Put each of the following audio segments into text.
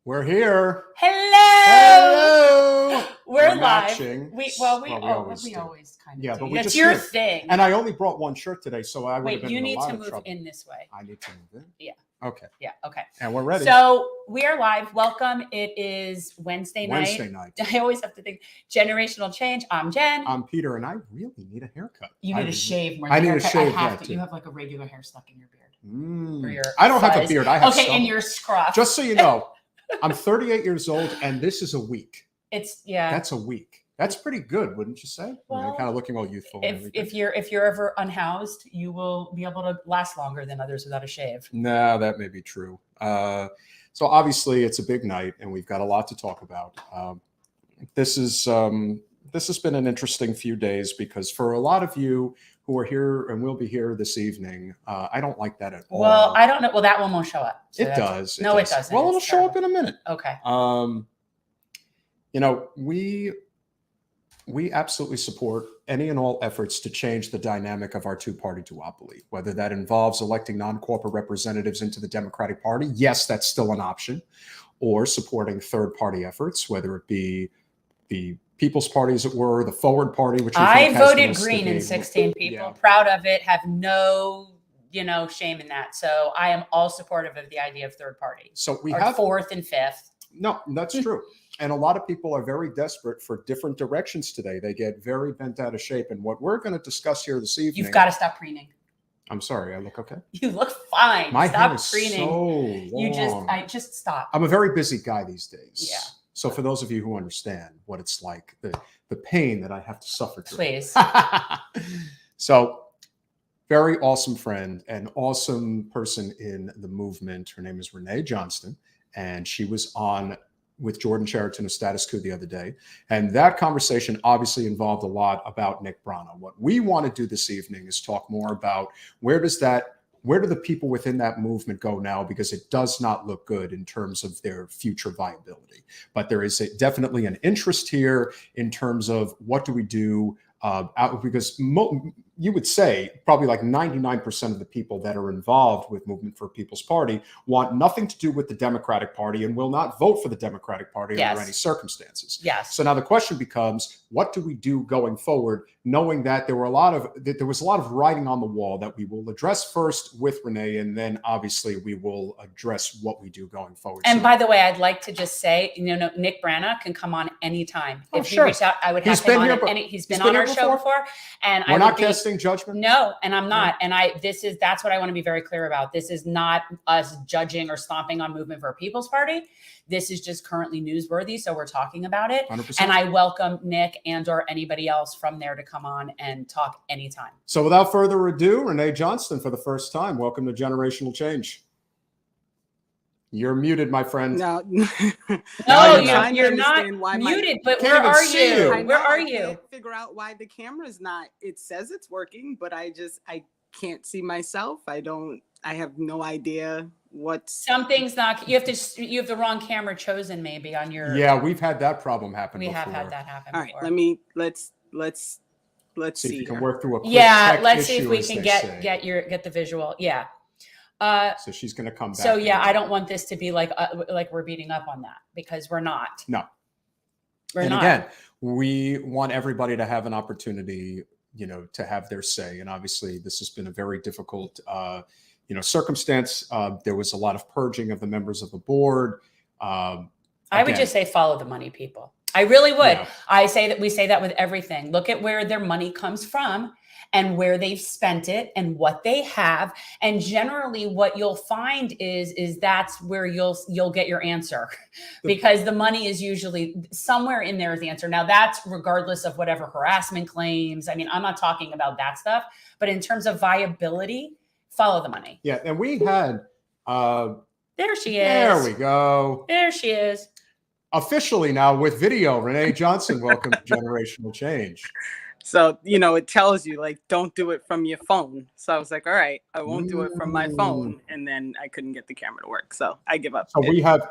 We're here. Hello. We're live. Matching. We always kind of yeah, do. but we That's just your did. thing. And I only brought one shirt today, so I would have Wait, been you in a need lot to of move trouble. in this way. I need to move in. Yeah. Okay. Yeah. Okay. And we're ready. So we are live. Welcome. It is Wednesday night. I always have to think. Generational change. I'm Jen. I'm Peter, and I really need a haircut. You need a shave more. Than I need haircut. a shave. I have to. You have like a regular hair stuck in your beard. I don't have a beard. I have okay, and your scruff. Just so you know, I'm 38 years old, and this is a week. That's a week. That's pretty good, wouldn't you say? Well, you're kind of looking all youthful. If you're ever unhoused, you will be able to last longer than others without a shave. No, that may be true. So obviously, it's a big night, and we've got a lot to talk about. This has been an interesting few days because for a lot of you who are here and will be here this evening, I don't like that at all. Well, I don't know. Well, that one won't show up. So it does. It doesn't. Well, it'll show up in a minute. Okay. We absolutely support any and all efforts to change the dynamic of our two-party duopoly, whether that involves electing non-corporate representatives into the Democratic Party. Yes, that's still an option. Or supporting third-party efforts, whether it be the People's Party, as it were, the Forward Party, which I voted green in 16 people. Yeah. Proud of it. Have no, shame in that. So I am all supportive of the idea of third party. So we have fourth and fifth. No, that's true. And a lot of people are very desperate for different directions today. They get very bent out of shape. And what we're going to discuss here this evening. You've got to stop preening. I'm sorry. I look okay. You look fine. My stop hair is preening. So long. I just stop. I'm a very busy guy these days. Yeah. So for those of you who understand what it's like, the pain that I have to suffer through. Please. So very awesome friend and awesome person in the movement. Her name is Renee Johnston, and she was on with Jordan Cheriton of Status Quo the other day. And that conversation obviously involved a lot about Nick Brana. What we want to do this evening is talk more about where do the people within that movement go now? Because it does not look good in terms of their future viability. But there is definitely an interest here in terms of what do we do because you would say probably like 99% of the people that are involved with Movement for People's Party want nothing to do with the Democratic Party and will not vote for the Democratic Party under any circumstances. Yes. So now the question becomes, what do we do going forward, knowing that there was a lot of writing on the wall that we will address first with Renee, and then obviously we will address what we do going forward. And by the way, I'd like to just say, Nick Brana can come on anytime. If he reached out, I would have him on. He's been on our show before, and we're not casting judgment. No, and I'm not. And that's what I want to be very clear about. This is not us judging or stomping on Movement for a People's Party. This is just currently newsworthy, so we're talking about it. 100%. And I welcome Nick and or anybody else from there to come on and talk anytime. So without further ado, Renee Johnston for the first time. Welcome to Generational Change. You're muted, my friend. No, you're not muted, but where are you? Where are you? I can't figure out why the camera's not. It says it's working, but I can't see myself. I have no idea something's not. You have the wrong camera chosen maybe on your. Yeah, we've had that problem happen before. We have had that happen. All right, before. let's see. If you can work through a quick let's see if we can get the visual. Yeah. So she's going to come back. So yeah, I don't want this to be like we're beating up on that, because we're not. No. We're not. Again, we want everybody to have an opportunity, to have their say. And obviously this has been a very difficult, circumstance. There was a lot of purging of the members of the board. I would just say follow the money, people. I really would. Yeah. We say that with everything. Look at where their money comes from and where they've spent it and what they have. And generally what you'll find is that's where you'll get your answer, because the money is usually somewhere in there is the answer. Now that's regardless of whatever harassment claims. I mean, I'm not talking about that stuff, but in terms of viability, follow the money. Yeah. And we had, there she is. There we go. There she is. Officially now with video, Renee Johnston, welcome to Generational Change. So, it tells you don't do it from your phone. So I was like, all right, I won't do it from my phone. And then I couldn't get the camera to work. So I give up. So we have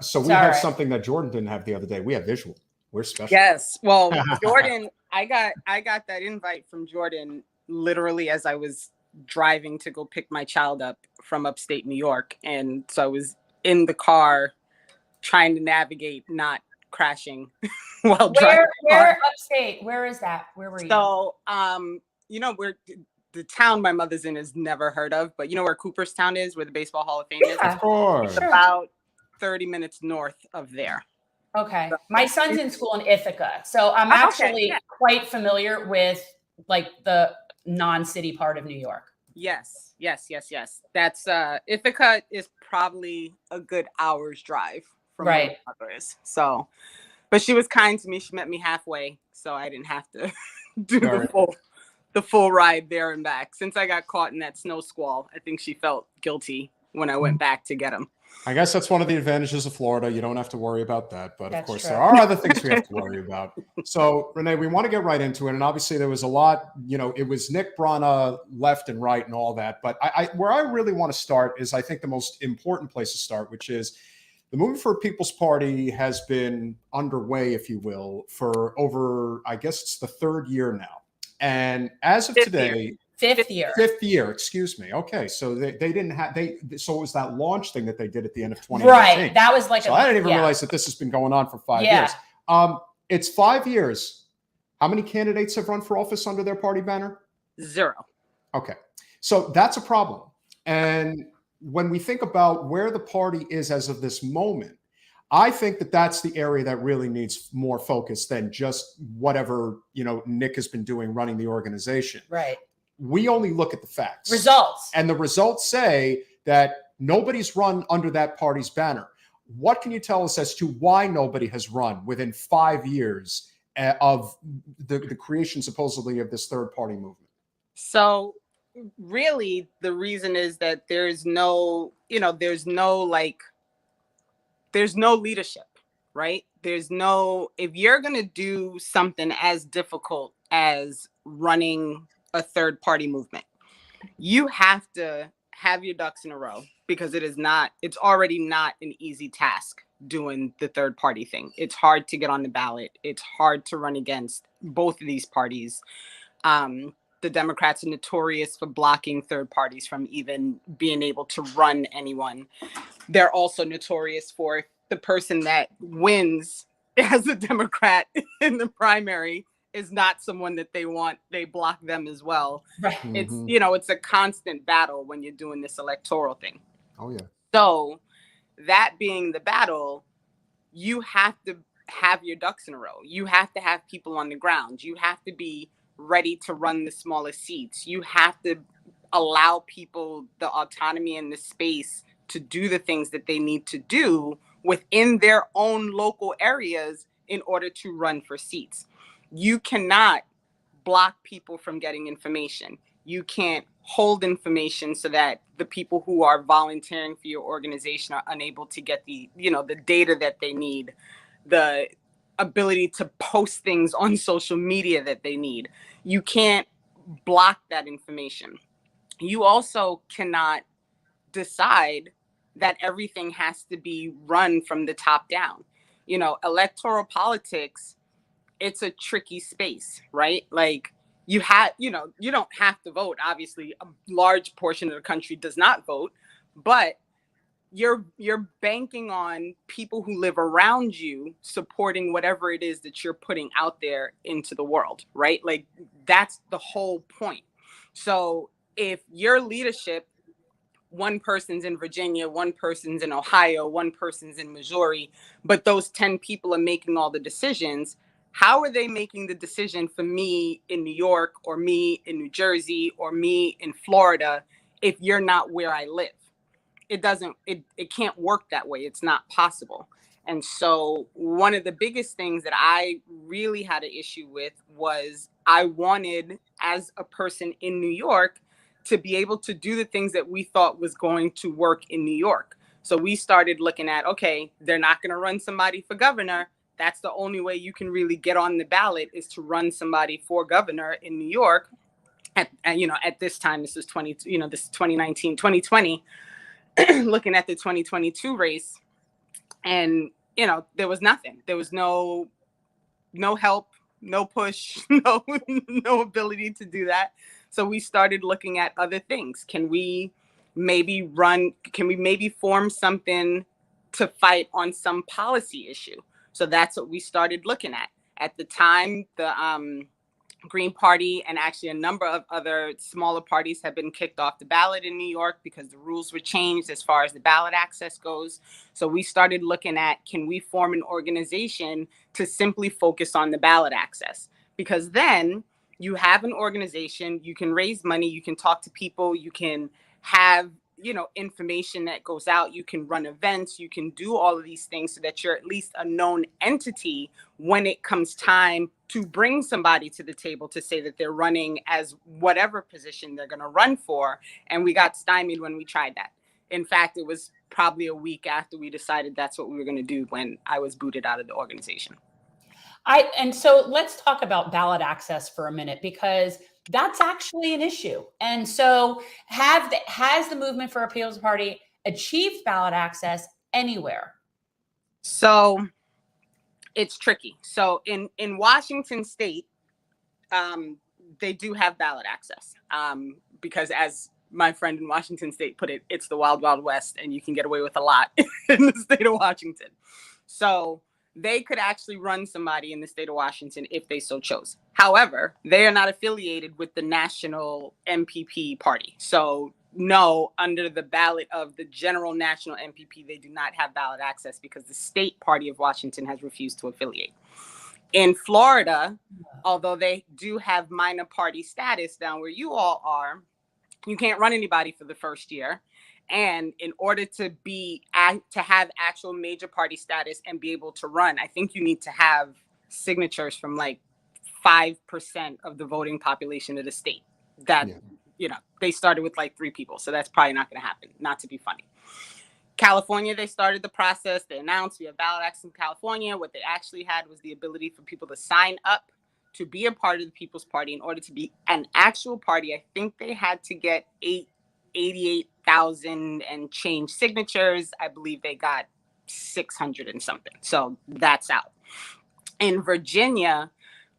something that Jordan didn't have the other day. We have visual. We're special. Yes. Well, Jordan, I got that invite from Jordan literally as I was driving to go pick my child up from upstate New York. And so I was in the car trying to navigate not crashing while driving. Where upstate? Where is that? Where were you? So, we're the town my mother's in is never heard of, but you know where Cooperstown is, where the Baseball Hall of Fame is? Of course. It's about 30 minutes north of there. Okay. My son's in school in Ithaca, so I'm actually quite familiar with like the non-city part of New York. Yes. That's Ithaca is probably a good hour's drive from where my mother is. So, but she was kind to me. She met me halfway, so I didn't have to do the full ride there and back. Since I got caught in that snow squall, I think she felt guilty when I went back to get him. I guess that's one of the advantages of Florida. You don't have to worry about that. But of course, there are other things we have to worry about. So, Renee, we want to get right into it. And obviously, there was a lot, it was Nick Brana left and right and all that. But where I really want to start is, I think, the most important place to start, which is the Movement for a People's Party has been underway, if you will, for over, I guess it's the third year now. And as of today, Fifth year, excuse me. Okay, so they didn't have so it was that launch thing that they did at the end of 2019. Right, that was like. So I didn't even realize that this has been going on for 5 years. It's 5 years. How many candidates have run for office under their party banner? 0. Okay, so that's a problem. And when we think about where the party is as of this moment, I think that that's the area that really needs more focus than just whatever Nick has been doing running the organization. Right. We only look at the facts. Results. And the results say that nobody's run under that party's banner. What can you tell us as to why nobody has run within 5 years of the creation, supposedly, of this third party movement? So really, the reason is that there's no leadership, right? If you're going to do something as difficult as running a third party movement, you have to have your ducks in a row, because it's already not an easy task doing the third party thing. It's hard to get on the ballot. It's hard to run against both of these parties. The Democrats are notorious for blocking third parties from even being able to run anyone. They're also notorious for the person that wins as a Democrat in the primary is not someone that they want. They block them as well. Right. Mm-hmm. It's a constant battle when you're doing this electoral thing. Oh, yeah. So that being the battle, you have to have your ducks in a row. You have to have people on the ground. You have to be ready to run the smallest seats. You have to allow people the autonomy and the space to do the things that they need to do within their own local areas in order to run for seats. You cannot block people from getting information. You can't hold information so that the people who are volunteering for your organization are unable to get the data that they need, the ability to post things on social media that they need. You can't block that information. You also cannot decide that everything has to be run from the top down. Electoral politics, it's a tricky space, right? Like you don't have to vote. Obviously, a large portion of the country does not vote, but you're banking on people who live around you supporting whatever it is that you're putting out there into the world, right? Like that's the whole point. So if your leadership, one person's in Virginia, one person's in Ohio, one person's in Missouri, but those 10 people are making all the decisions, how are they making the decision for me in New York or me in New Jersey or me in Florida if you're not where I live? It can't work that way. It's not possible. And so one of the biggest things that I really had an issue with was I wanted, as a person in New York, to be able to do the things that we thought was going to work in New York. So we started looking at, okay, they're not going to run somebody for governor. That's the only way you can really get on the ballot, is to run somebody for governor in New York. At this time, this is 2019, 2020, looking at the 2022 race. And, there was nothing. There was no help, no push, no ability to do that. So we started looking at other things. Can we maybe form something to fight on some policy issue. So that's what we started looking at. At the time, the Green Party and actually a number of other smaller parties have been kicked off the ballot in New York because the rules were changed as far as the ballot access goes. So we started looking at, can we form an organization to simply focus on the ballot access? Because then you have an organization, you can raise money, you can talk to people, you can have, information that goes out, you can run events, you can do all of these things so that you're at least a known entity when it comes time to bring somebody to the table to say that they're running as whatever position they're going to run for. And we got stymied when we tried that. In fact, it was probably a week after we decided that's what we were going to do when I was booted out of the organization. And so let's talk about ballot access for a minute, because that's actually an issue. And so has the Movement for a People's Party achieved ballot access anywhere? So it's tricky. So in Washington state, they do have ballot access because, as my friend in Washington state put it, it's the wild, wild west, and you can get away with a lot in the state of Washington. So they could actually run somebody in the state of Washington if they so chose. However, they are not affiliated with the national MPP party. So no, under the ballot of the general national MPP, they do not have ballot access because the state party of Washington has refused to affiliate. In Florida, although they do have minor party status down where you all are, you can't run anybody for the first year. And in order to have actual major party status and be able to run, I think you need to have signatures from like 5% of the voting population of the state. That, they started with like 3 people. So that's probably not going to happen, not to be funny. California, they started the process. They announced we have ballot access in California. What they actually had was the ability for people to sign up to be a part of the People's Party. In order to be an actual party, I think they had to get 88,000 and change signatures. I believe they got 600 and something. So that's out. In Virginia,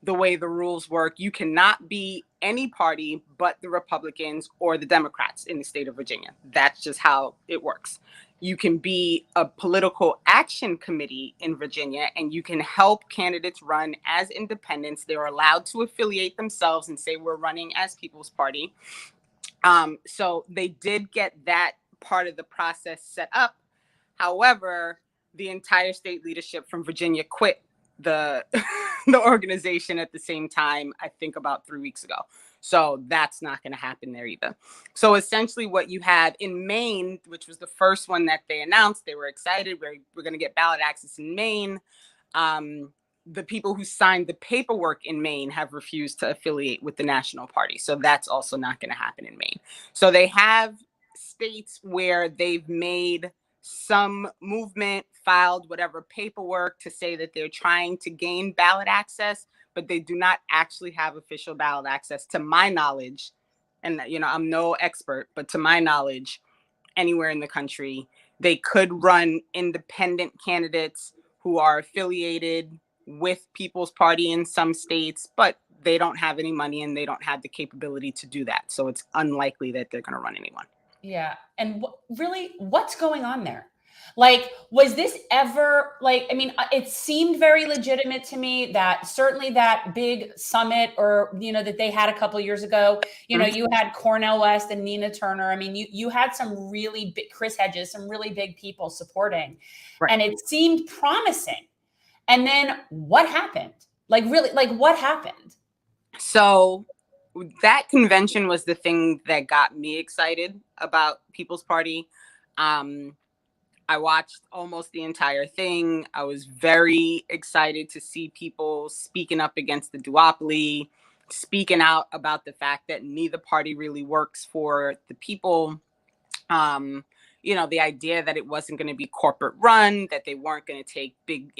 the way the rules work, you cannot be any party but the Republicans or the Democrats in the state of Virginia. That's just how it works. You can be a political action committee in Virginia, and you can help candidates run as independents. They're allowed to affiliate themselves and say, we're running as People's Party. So they did get that part of the process set up. However, the entire state leadership from Virginia quit the organization at the same time, I think about 3 weeks ago. So that's not going to happen there either. So essentially what you have in Maine, which was the first one that they announced, they were excited. We're going to get ballot access in Maine. The people who signed the paperwork in Maine have refused to affiliate with the national party. So that's also not going to happen in Maine. So they have states where they've made some movement, filed whatever paperwork to say that they're trying to gain ballot access, but they do not actually have official ballot access to my knowledge. And, I'm no expert, but to my knowledge, anywhere in the country, they could run independent candidates who are affiliated with People's Party in some states, but they don't have any money and they don't have the capability to do that. So it's unlikely that they're going to run anyone. Yeah. And really, what's going on there? Like, was this ever it seemed very legitimate to me that certainly that big summit or, that they had a couple of years ago, you had Cornel West and Nina Turner. I mean, you had some really big, Chris Hedges, some really big people supporting, right. And it seemed promising. And then what happened? What happened? So that convention was the thing that got me excited about People's Party. I watched almost the entire thing. I was very excited to see people speaking up against the duopoly, speaking out about the fact that neither party really works for the people. The idea that it wasn't going to be corporate run, that they weren't going to take big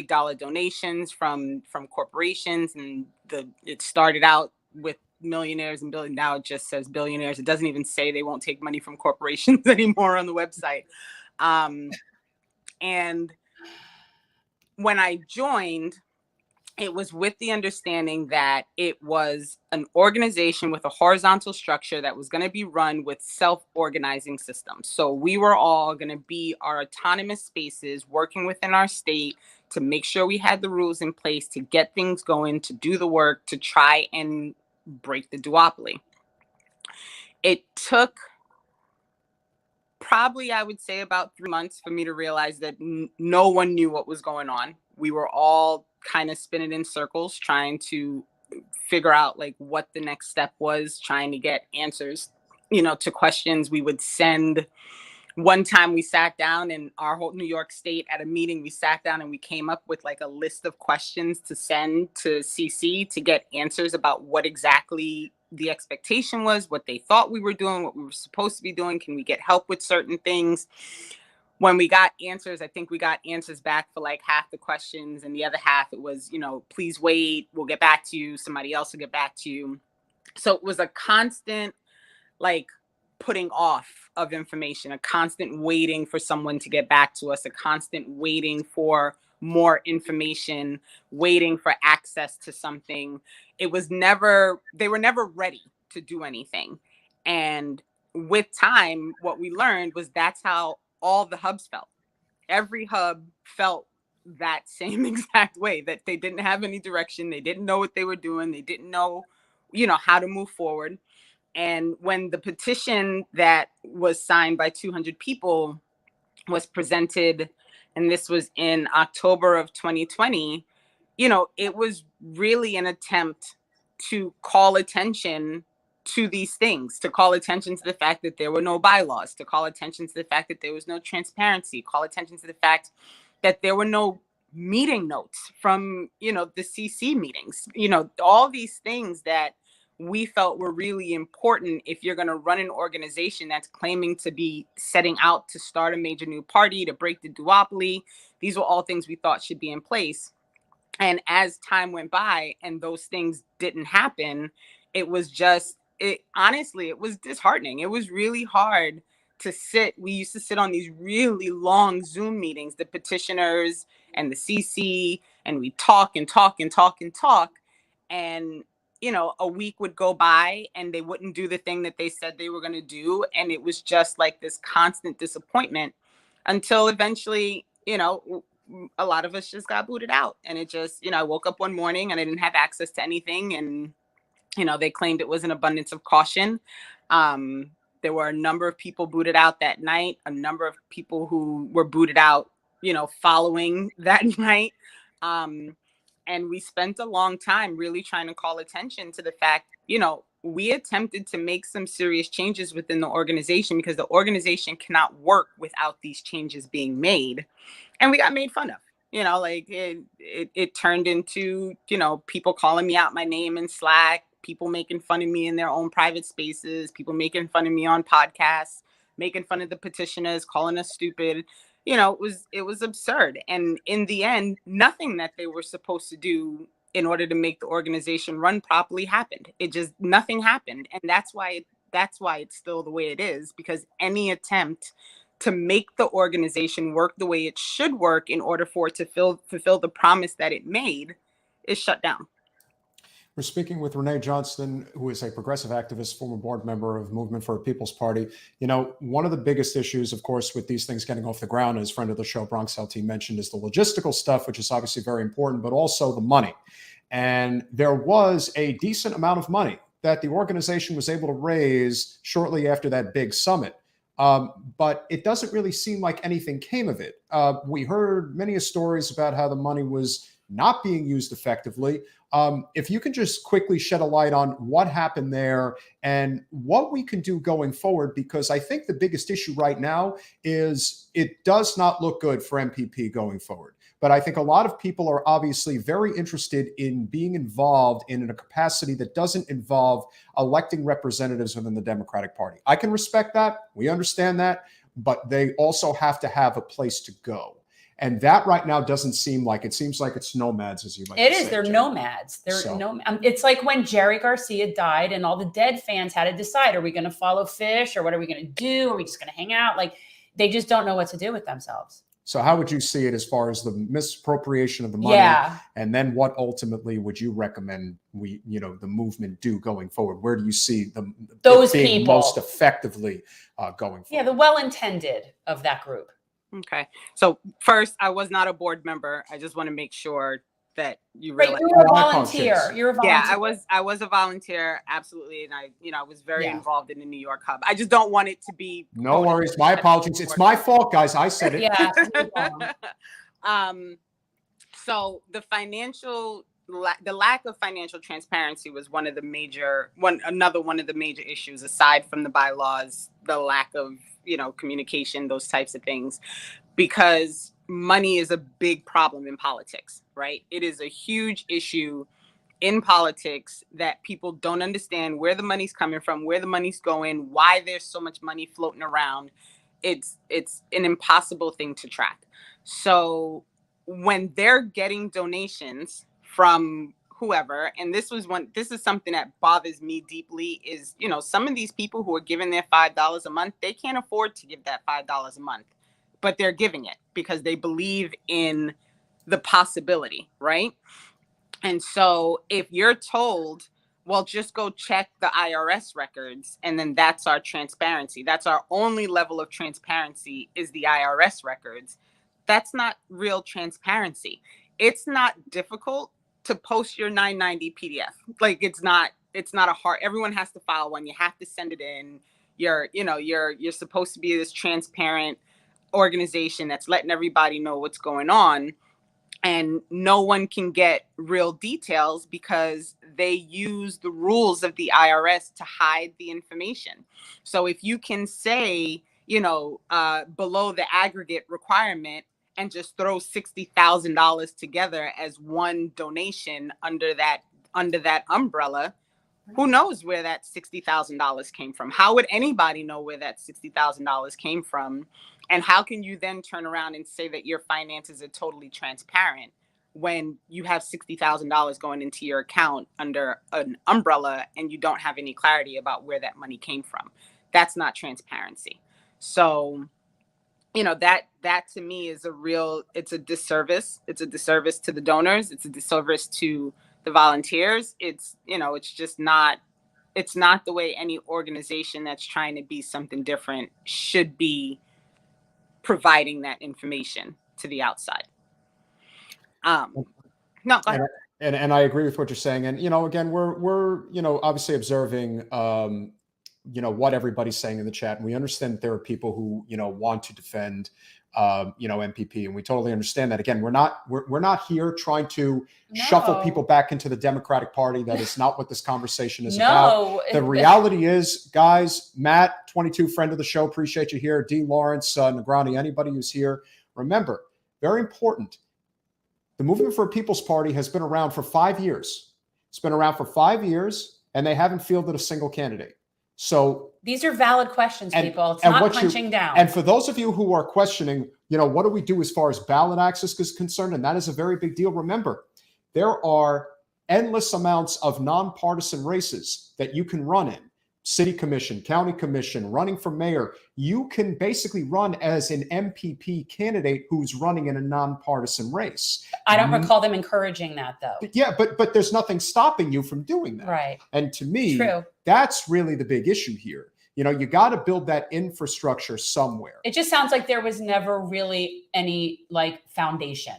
dollar donations from corporations. And it started out with millionaires and billionaires. Now it just says billionaires. It doesn't even say they won't take money from corporations anymore on the website. And when I joined, it was with the understanding that it was an organization with a horizontal structure that was going to be run with self-organizing systems. So we were all going to be our autonomous spaces working within our state to make sure we had the rules in place to get things going, to do the work, to try and break the duopoly. It took probably, I would say, about 3 months for me to realize that no one knew what was going on. We were all kind of spinning in circles, trying to figure out like what the next step was, trying to get answers, to questions we would send. One time we sat down in our whole New York State at a meeting, we sat down and we came up with like a list of questions to send to CC to get answers about what exactly the expectation was, what they thought we were doing, what we were supposed to be doing. Can we get help with certain things? When we got answers, I think we got answers back for like half the questions, and the other half, it was, please wait, we'll get back to you. Somebody else will get back to you. So it was a constant, like, putting off of information, a constant waiting for someone to get back to us, a constant waiting for more information, waiting for access to something. They were never ready to do anything. And with time, what we learned was that's how all the hubs felt. Every hub felt that same exact way, that they didn't have any direction. They didn't know what they were doing. They didn't know, how to move forward. And when the petition that was signed by 200 people was presented, and this was in October of 2020, it was really an attempt to call attention to these things, to call attention to the fact that there were no bylaws, to call attention to the fact that there was no transparency, call attention to the fact that there were no meeting notes from, the CC meetings, all these things that we felt were really important if you're going to run an organization that's claiming to be setting out to start a major new party, to break the duopoly. These were all things we thought should be in place. And as time went by and those things didn't happen, honestly, it was disheartening. It was really hard to sit. We used to sit on these really long Zoom meetings, the petitioners and the CC, and we talk and talk and talk and talk. And a week would go by and they wouldn't do the thing that they said they were going to do. And it was just like this constant disappointment until eventually, a lot of us just got booted out. And it just, I woke up one morning and I didn't have access to anything. And, they claimed it was an abundance of caution. There were a number of people booted out that night, a number of people who were booted out, following that night. And we spent a long time really trying to call attention to the fact, we attempted to make some serious changes within the organization because the organization cannot work without these changes being made. And we got made fun of, it turned into, people calling me out my name in Slack, people making fun of me in their own private spaces, people making fun of me on podcasts, making fun of the petitioners, calling us stupid. It was absurd. And in the end, nothing that they were supposed to do in order to make the organization run properly happened. Nothing happened. And that's why it's still the way it is, because any attempt to make the organization work the way it should work in order for it to fulfill the promise that it made is shut down. We're speaking with Renee Johnston, who is a progressive activist, former board member of Movement for a People's Party. One of the biggest issues, of course, with these things getting off the ground, as friend of the show, Bronx LT, mentioned, is the logistical stuff, which is obviously very important, but also the money. And there was a decent amount of money that the organization was able to raise shortly after that big summit. But it doesn't really seem like anything came of it. We heard many stories about how the money was not being used effectively. If you can just quickly shed a light on what happened there and what we can do going forward, because I think the biggest issue right now is it does not look good for MPP going forward. But I think a lot of people are obviously very interested in being involved in a capacity that doesn't involve electing representatives within the Democratic Party. I can respect that. We understand that. But they also have to have a place to go. And that right now doesn't seem like, it seems like it's nomads, as you might say. It is. They're nomads. It's like when Jerry Garcia died and all the dead fans had to decide, are we going to follow Fish or what are we going to do? Are we just going to hang out? Like, they just don't know what to do with themselves. So how would you see it as far as the misappropriation of the money? Yeah. And then what ultimately would you recommend the movement do going forward? Where do you see those being people most effectively going forward? Yeah, the well-intended of that group. Okay. So first, I was not a board member. I just want to make sure that you Right, realize. you were a volunteer. You're a volunteer. Yeah, I was a volunteer, absolutely, and I was very Yeah. involved in the New York hub. I just don't want it to be. No worries. My apologies. It's my fault, guys. I said it. Yeah. So the lack of financial transparency was one of the major issues, aside from the bylaws, the lack of communication, those types of things, because money is a big problem in politics, right? It is a huge issue in politics that people don't understand where the money's coming from, where the money's going, why there's so much money floating around. It's an impossible thing to track. So when they're getting donations from whoever, and this is something that bothers me deeply, is some of these people who are giving their $5 a month, they can't afford to give that $5 a month, but they're giving it because they believe in the possibility, right? And so if you're told, well, just go check the IRS records, and then that's our transparency, that's our only level of transparency, is the IRS records, that's not real transparency. It's not difficult to post your 990 PDF. Like it's not a hard, everyone has to file one. You have to send it in. You're supposed to be this transparent organization that's letting everybody know what's going on. And no one can get real details because they use the rules of the IRS to hide the information. So if you can say, below the aggregate requirement, and just throw $60,000 together as one donation under that umbrella, who knows where that $60,000 came from? How would anybody know where that $60,000 came from? And how can you then turn around and say that your finances are totally transparent when you have $60,000 going into your account under an umbrella and you don't have any clarity about where that money came from? That's not transparency. So that to me is it's a disservice. It's a disservice to the donors. It's a disservice to the volunteers. It's not the way any organization that's trying to be something different should be providing that information to the outside. No, go ahead. And I agree with what you're saying. And, again, we're obviously observing, what everybody's saying in the chat. And we understand that there are people who, want to defend, MPP. And we totally understand that. Again, we're not here trying to shuffle people back into the Democratic Party. That is not what this conversation is about. The reality is, guys, Matt, 22, friend of the show, appreciate you here. D. Lawrence, Negrani, anybody who's here, remember, very important. The Movement for a People's Party has been around for 5 years. It's been around for 5 years, and they haven't fielded a single candidate. So these are valid questions, people. It's not punching down. And for those of you who are questioning, what do we do as far as ballot access is concerned? And that is a very big deal. Remember, there are endless amounts of nonpartisan races that you can run in. City commission, county commission, running for mayor. You can basically run as an MPP candidate who's running in a nonpartisan race. I don't recall them encouraging that, though. Yeah, but there's nothing stopping you from doing that. Right. And to me, that's really the big issue here. You got to build that infrastructure somewhere. It just sounds like there was never really any foundation.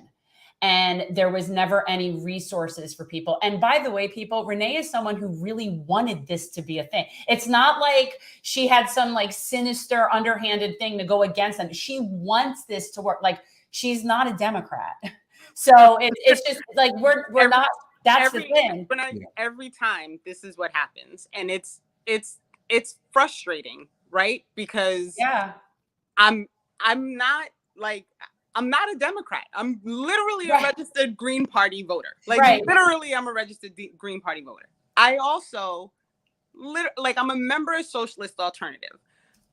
And there was never any resources for people. And by the way, people, Renee is someone who really wanted this to be a thing. It's not like she had some sinister, underhanded thing to go against them. She wants this to work. She's not a Democrat. So it's just we're not. That's the thing. Every time this is what happens, and it's frustrating, right? Because I'm not a Democrat. I'm literally a registered Green Party voter. Literally, I'm a registered Green Party voter. I also, I'm a member of Socialist Alternative.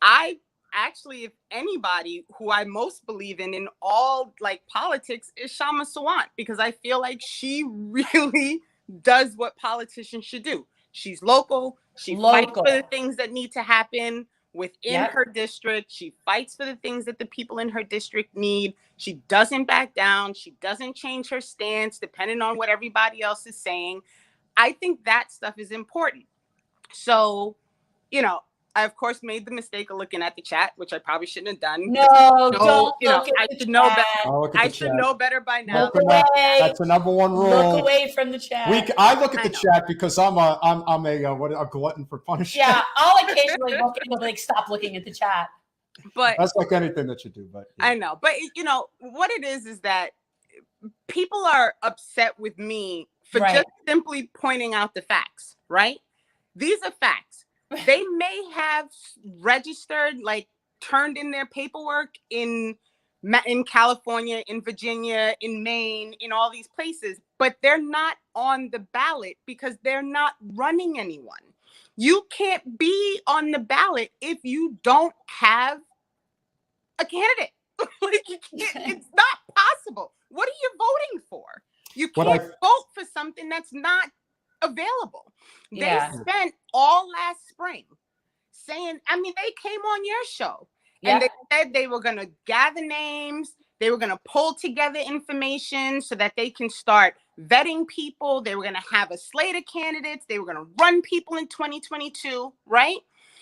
I actually, if anybody who I most believe in all politics is Shama Sawant, because I feel like she really does what politicians should do. She's local. She fights for the things that need to happen. within her district. She fights for the things that the people in her district need. She doesn't back down. She doesn't change her stance depending on what everybody else is saying. I think that stuff is important. So, you know, I of course made the mistake of looking at the chat, which I probably shouldn't have done. No, don't look at I the should know better. Look at I the should chat. know better by now. Look away. That's the number one rule. Look away from the chat. I look at the chat because I'm a glutton for punishment. Yeah, I'll occasionally look and like stop looking at the chat. But that's like anything that you do. But yeah. I know. But you know what it is that people are upset with me for just simply pointing out the facts. Right? These are facts. They may have registered, like turned in their paperwork in California, in Virginia, in Maine, in all these places, but they're not on the ballot because they're not running anyone. You can't be on the ballot if you don't have a candidate. Like it's not possible. What are you voting for? You can't vote for something that's not available. They spent all last spring saying, I mean, they came on your show and they said they were going to gather names. They were going to pull together information so that they can start vetting people. They were going to have a slate of candidates. They were going to run people in 2022, right?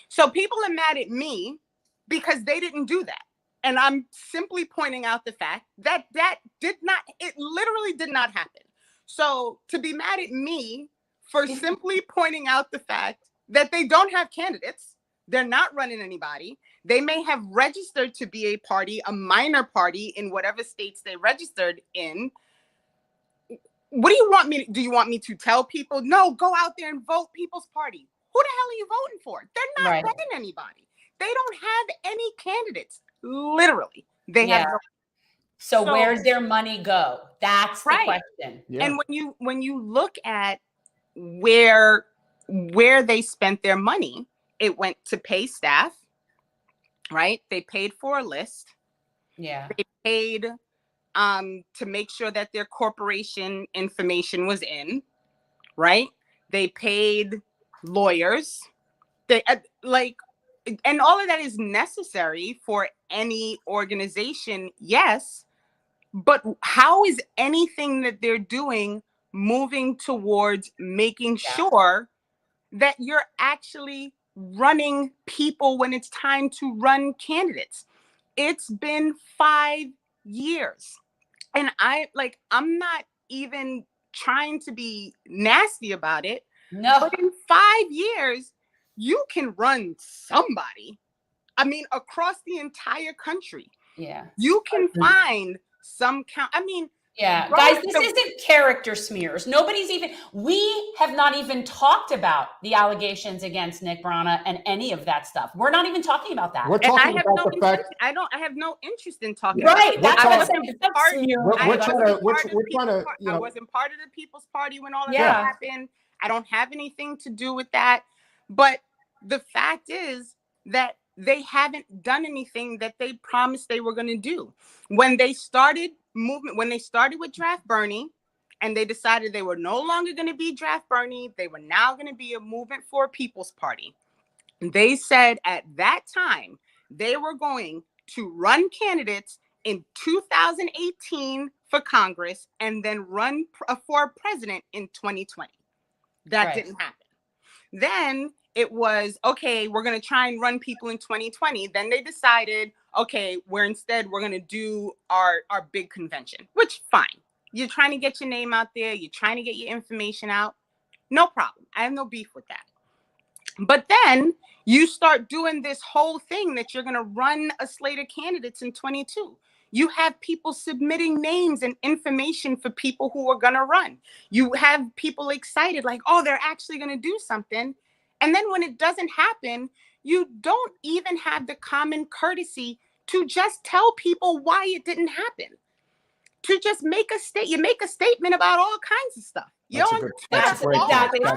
So people are mad at me because they didn't do that. And I'm simply pointing out the fact that it literally did not happen. So to be mad at me for simply pointing out the fact that they don't have candidates, they're not running anybody. They may have registered to be a party, a minor party in whatever states they registered in. What do you want me to do? You want me to tell people, no, go out there and vote People's Party? Who the hell are you voting for? They're not running anybody. They don't have any candidates. Literally. They have no. So where's their money go? That's the question. Yeah. And when you look at where they spent their money, it went to pay staff, right? They paid for a list. Yeah. They paid to make sure that their corporation information was in, right? They paid lawyers. They and all of that is necessary for any organization, yes. But how is anything that they're doing moving towards making sure that you're actually running people when it's time to run candidates? It's been 5 years. And I'm not even trying to be nasty about it. No. But in 5 years, you can run somebody. I mean, across the entire country. Yeah. You can find some count. I mean, guys, this isn't character smears. We have not even talked about the allegations against Nick Brana and any of that stuff. We're not even talking about that. We're talking about the fact. I have no interest in talking about it. That's I what I'm saying. I wasn't part of the People's Party when all of that happened. I don't have anything to do with that. But the fact is that they haven't done anything that they promised they were going to do. When they started with Draft Bernie and they decided they were no longer going to be Draft Bernie, they were now going to be a movement for a People's Party. They said at that time they were going to run candidates in 2018 for Congress and then run for president in 2020. That didn't happen. Then it was, okay, we're going to try and run people in 2020. Then they decided, okay, we're going to do our big convention, which fine. You're trying to get your name out there. You're trying to get your information out. No problem. I have no beef with that. But then you start doing this whole thing that you're going to run a slate of candidates in 22. You have people submitting names and information for people who are going to run. You have people excited, like, oh, they're actually going to do something. And then when it doesn't happen, you don't even have the common courtesy to just tell people why it didn't happen. To just make a statement about all kinds of stuff. That's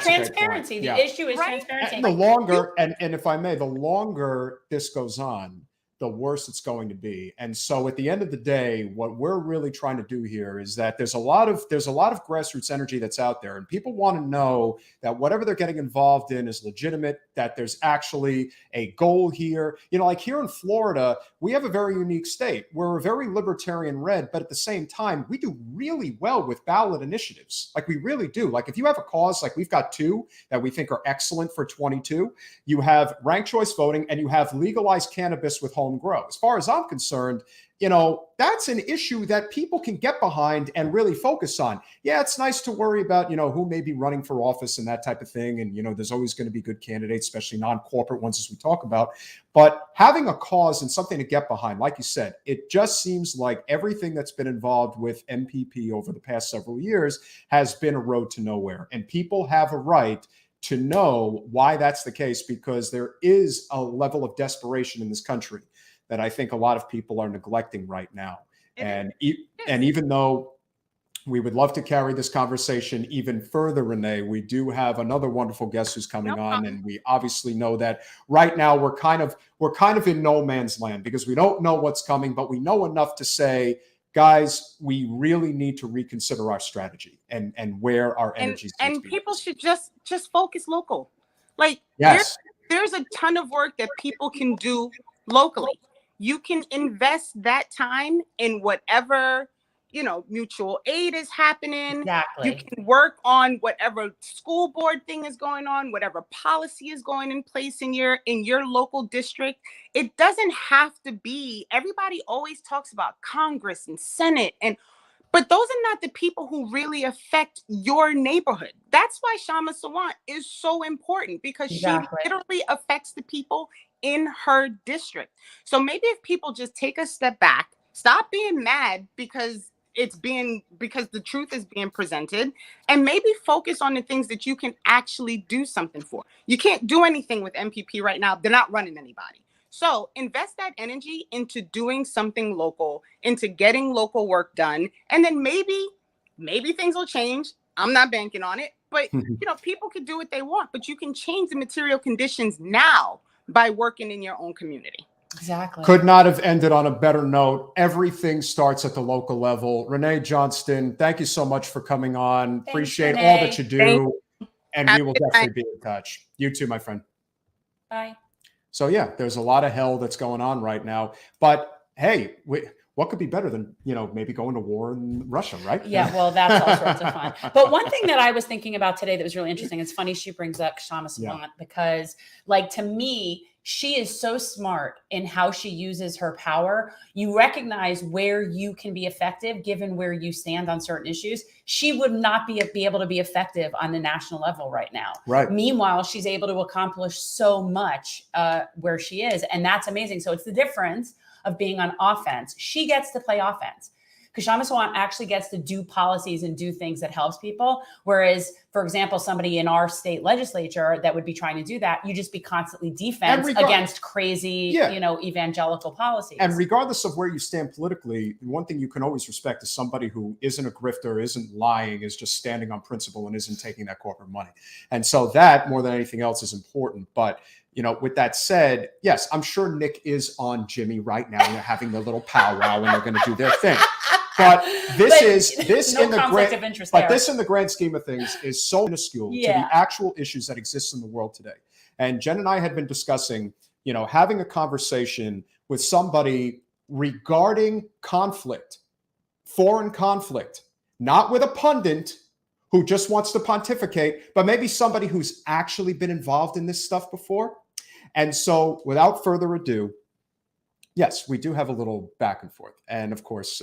transparency. The issue is transparency. And the longer, and if I may, the longer this goes on, the worse it's going to be. And so at the end of the day, what we're really trying to do here is that there's a lot of grassroots energy that's out there, and people want to know that whatever they're getting involved in is legitimate, that there's actually a goal here. You know, like here in Florida, we have a very unique state. We're a very libertarian red, but at the same time, we do really well with ballot initiatives. Like we really do. Like if you have a cause, like we've got two that we think are excellent for 22, you have ranked choice voting and you have legalized cannabis with home grow. As far as I'm concerned, you know, that's an issue that people can get behind and really focus on. Yeah, it's nice to worry about, you know, who may be running for office and that type of thing. And, you know, there's always going to be good candidates, especially non-corporate ones, as we talk about. But having a cause and something to get behind, like you said, it just seems like everything that's been involved with MPP over the past several years has been a road to nowhere. And people have a right to know why that's the case, because there is a level of desperation in this country that I think a lot of people are neglecting right now. And even though we would love to carry this conversation even further, Renee, we do have another wonderful guest who's coming on, and we obviously know that right now we're kind of in no man's land because we don't know what's coming, but we know enough to say, guys, we really need to reconsider our strategy and where our energy is. And people should just focus local. Like there's a ton of work that people can do locally. You can invest that time in whatever, you know, mutual aid is happening. Exactly. You can work on whatever school board thing is going on, whatever policy is going in place in your local district. It doesn't have to be, everybody always talks about Congress and Senate, but those are not the people who really affect your neighborhood. That's why Shama Sawant is so important, because she literally affects the people in her district. So maybe if people just take a step back, stop being mad because the truth is being presented, and maybe focus on the things that you can actually do something for. You can't do anything with MPP right now. They're not running anybody. So invest that energy into doing something local, into getting local work done, and then maybe things will change. I'm not banking on it, but you know, people can do what they want, but you can change the material conditions now by working in your own community. Exactly. Could not have ended on a better note. Everything starts at the local level. Renee Johnston, thank you so much for coming on. Thanks, Appreciate Renee. all that you do. And we will definitely be in touch. You too, my friend. Bye. So yeah, there's a lot of hell that's going on right now. But hey, what could be better than, you know, maybe going to war in Russia, right? Yeah, well, that's all sorts of fun. But one thing that I was thinking about today that was really interesting, it's funny she brings up Shama Sawant, because, like, to me, she is so smart in how she uses her power. You recognize where you can be effective given where you stand on certain issues. She would not be able to be effective on the national level right now. Right. Meanwhile, she's able to accomplish so much where she is. And that's amazing. So it's the difference of being on offense. She gets to play offense. Shama Sawant actually gets to do policies and do things that helps people. Whereas, for example, somebody in our state legislature that would be trying to do that, you just be constantly defense against crazy, you know, evangelical policies. And regardless of where you stand politically, one thing you can always respect is somebody who isn't a grifter, isn't lying, is just standing on principle and isn't taking that corporate money. And so that, more than anything else, is important. But you know, with that said, yes, I'm sure Nick is on Jimmy right now. They're having their little powwow and they're going to do their thing. But this in the grand scheme of things is so minuscule to the actual issues that exist in the world today. And Jen and I had been discussing, you know, having a conversation with somebody regarding conflict, foreign conflict, not with a pundit who just wants to pontificate, but maybe somebody who's actually been involved in this stuff before. And so without further ado, yes, we do have a little back and forth. And of course,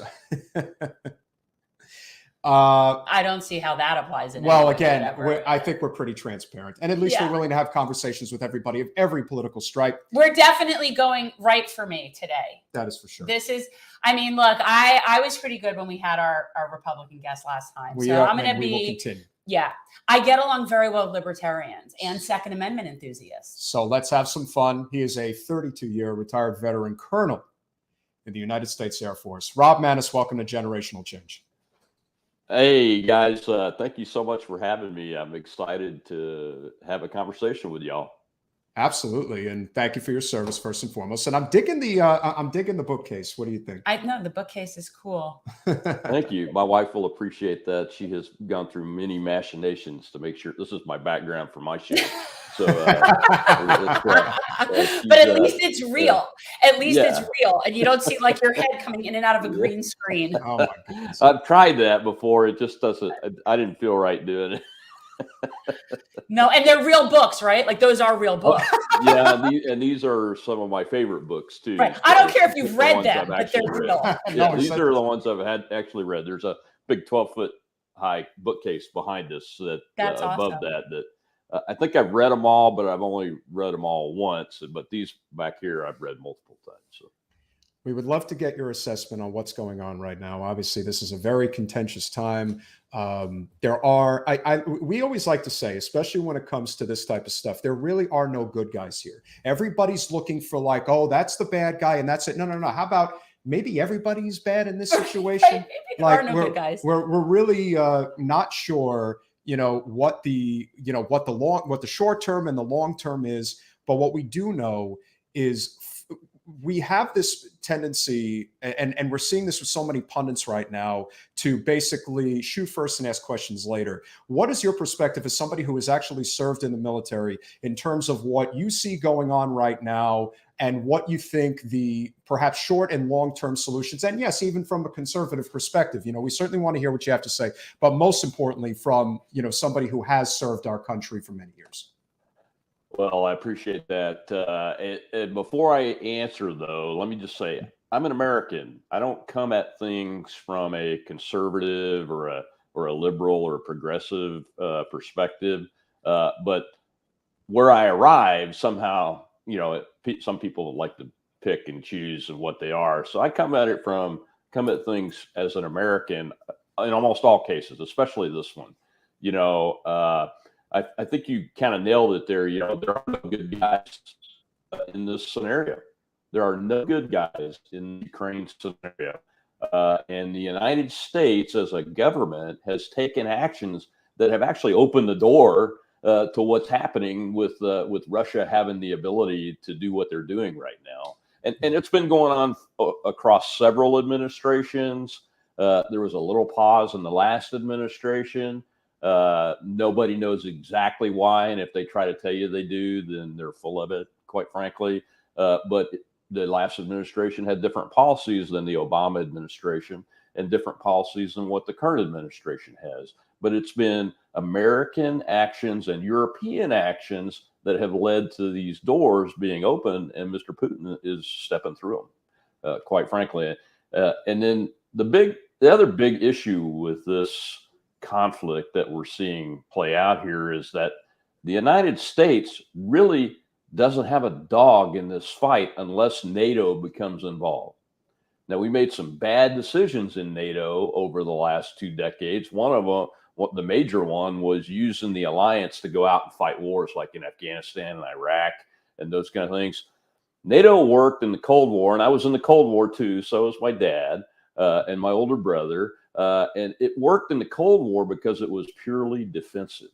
I don't see how that applies. I think we're pretty transparent. And at least we're willing to have conversations with everybody of every political stripe. We're definitely going right for me today. That is for sure. This is, I mean, look, I was pretty good when we had our Republican guest last time. We will continue. Yeah. I get along very well with libertarians and Second Amendment enthusiasts. So let's have some fun. He is a 32-year retired veteran colonel in the United States Air Force. Rob Maness, welcome to Generational Change. Hey, guys. Thank you so much for having me. I'm excited to have a conversation with y'all. Absolutely, and thank you for your service first and foremost. And I'm digging the bookcase. What do you think? I know the bookcase is cool. Thank you. My wife will appreciate that. She has gone through many machinations to make sure this is my background for my show. So, but at least it's real. At least it's real, and you don't see like your head coming in and out of a green screen. Oh my goodness! I've tried that before. It just doesn't. I didn't feel right doing it. No, and they're real books, right? Like those are real books. Yeah, and these are some of my favorite books too. Right. I don't care if you've read them, but they're real. Yeah, these are the ones I've actually read. There's a big 12-foot high bookcase behind us that's above awesome. that I think I've read them all, but I've only read them all once. But these back here, I've read multiple times. So. We would love to get your assessment on what's going on right now. Obviously, this is a very contentious time. We always like to say, especially when it comes to this type of stuff, there really are no good guys here. Everybody's looking for like, oh, that's the bad guy, and that's it. No. How about maybe everybody's bad in this situation? Maybe there are no good guys. We're really not sure, what the short term and the long term is. But what we do know is we have this tendency, and we're seeing this with so many pundits right now, to basically shoot first and ask questions later. What is your perspective as somebody who has actually served in the military in terms of what you see going on right now and what you think the perhaps short and long-term solutions, and yes, even from a conservative perspective, we certainly want to hear what you have to say, but most importantly from, somebody who has served our country for many years. Well, I appreciate that. And before I answer, though, let me just say I'm an American. I don't come at things from a conservative or a liberal or a progressive perspective. But where I arrive, somehow, some people like to pick and choose of what they are. So I come at things as an American in almost all cases, especially this one. I think you kind of nailed it there. There are no good guys in this scenario. There are no good guys in the Ukraine scenario. And the United States as a government has taken actions that have actually opened the door to what's happening with Russia having the ability to do what they're doing right now. And it's been going on across several administrations. There was a little pause in the last administration. Nobody knows exactly why, and if they try to tell you they do, then they're full of it, quite frankly. But the last administration had different policies than the Obama administration and different policies than what the current administration has. But it's been American actions and European actions that have led to these doors being open, and Mr. Putin is stepping through them, quite frankly. And then the other big issue with this conflict that we're seeing play out here is that the United States really doesn't have a dog in this fight unless NATO becomes involved. Now, we made some bad decisions in NATO over the last 2 decades. One of them, the major one, was using the alliance to go out and fight wars like in Afghanistan and Iraq and those kind of things. NATO worked in the Cold War, and I was in the Cold War too, so was my dad and my older brother. And it worked in the Cold War because it was purely defensive.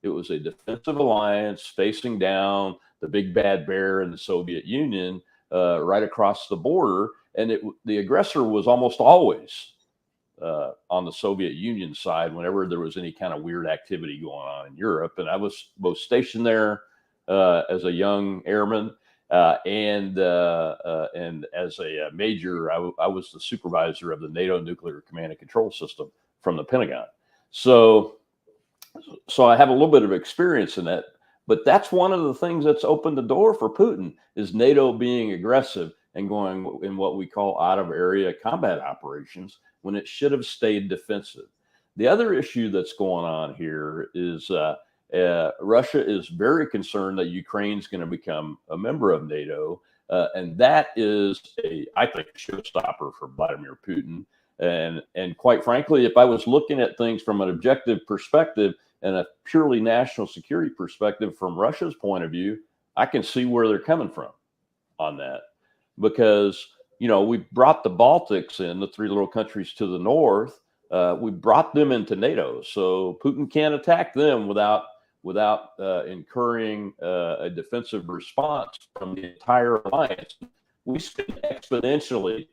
It was a defensive alliance facing down the big bad bear in the Soviet Union right across the border. And the aggressor was almost always on the Soviet Union side whenever there was any kind of weird activity going on in Europe. And I was both stationed there as a young airman and as a major. I was the supervisor of the NATO Nuclear Command and Control System from the Pentagon. So I have a little bit of experience in that. But that's one of the things that's opened the door for Putin is NATO being aggressive and going in what we call out-of-area combat operations when it should have stayed defensive. The other issue that's going on here is Russia is very concerned that Ukraine's going to become a member of NATO, and that is I think, a showstopper for Vladimir Putin. And quite frankly, if I was looking at things from an objective perspective and a purely national security perspective from Russia's point of view, I can see where they're coming from on that. Because, we brought the Baltics in, the 3 little countries to the north. We brought them into NATO. So Putin can't attack them without without incurring a defensive response from the entire alliance, we spend exponentially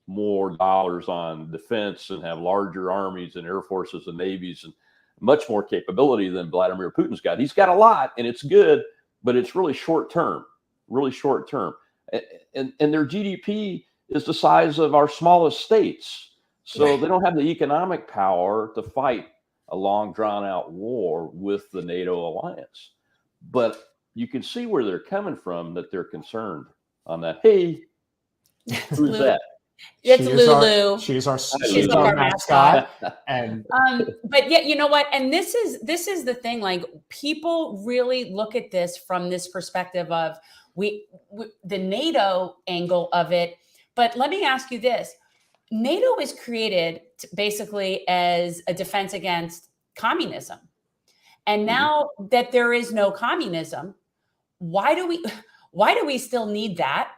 more dollars on defense and have larger armies and air forces and navies and much more capability than Vladimir Putin's got. He's got a lot, and it's good, but it's really short term. And their GDP is the size of our smallest states. So they don't have the economic power to fight a long drawn out war with the NATO alliance. But you can see where they're coming from, that they're concerned on that. Hey, who's that? It's Lulu. She's our mascot. And but yet, you know what? And this is the thing. Like, people really look at this from this perspective of the NATO angle of it. But let me ask you this: NATO was created basically as a defense against communism, and now that there is no communism, why do we still need that?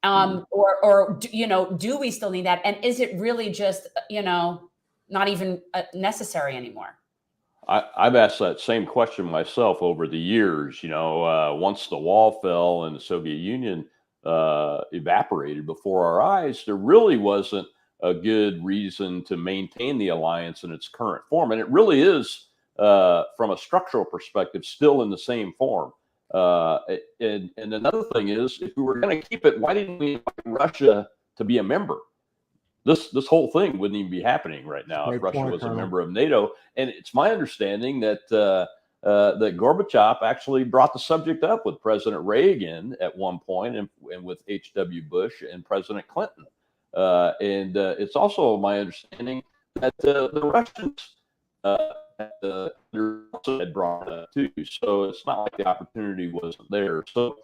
Or do we still need that? And is it really just, not even necessary anymore? I've asked that same question myself over the years. Once the wall fell and the Soviet Union evaporated before our eyes, there really wasn't a good reason to maintain the alliance in its current form. And it really is, from a structural perspective, still in the same form. And another thing is, if we were going to keep it, why didn't we invite Russia to be a member? This whole thing wouldn't even be happening right now if Russia was a member of NATO. And it's my understanding that that Gorbachev actually brought the subject up with President Reagan at one point, and with H.W. Bush and President Clinton. And it's also my understanding that the Russians had brought it up too. So it's not like the opportunity wasn't there. So,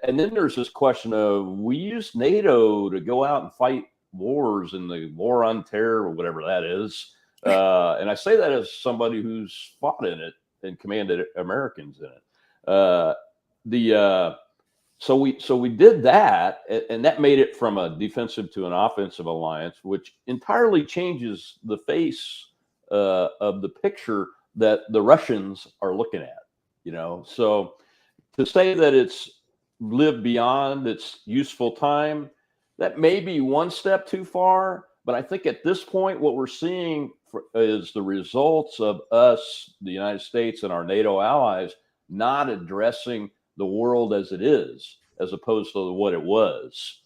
and then there's this question of, we use NATO to go out and fight wars in the war on terror, or whatever that is. And I say that as somebody who's fought in it and commanded Americans in it. So we did that, and that made it from a defensive to an offensive alliance, which entirely changes the face of the picture that the Russians are looking at. So to say that it's lived beyond its useful time, that may be one step too far. But I think at this point, what we're seeing is the results of us, the United States, and our NATO allies not addressing the world as it is, as opposed to what it was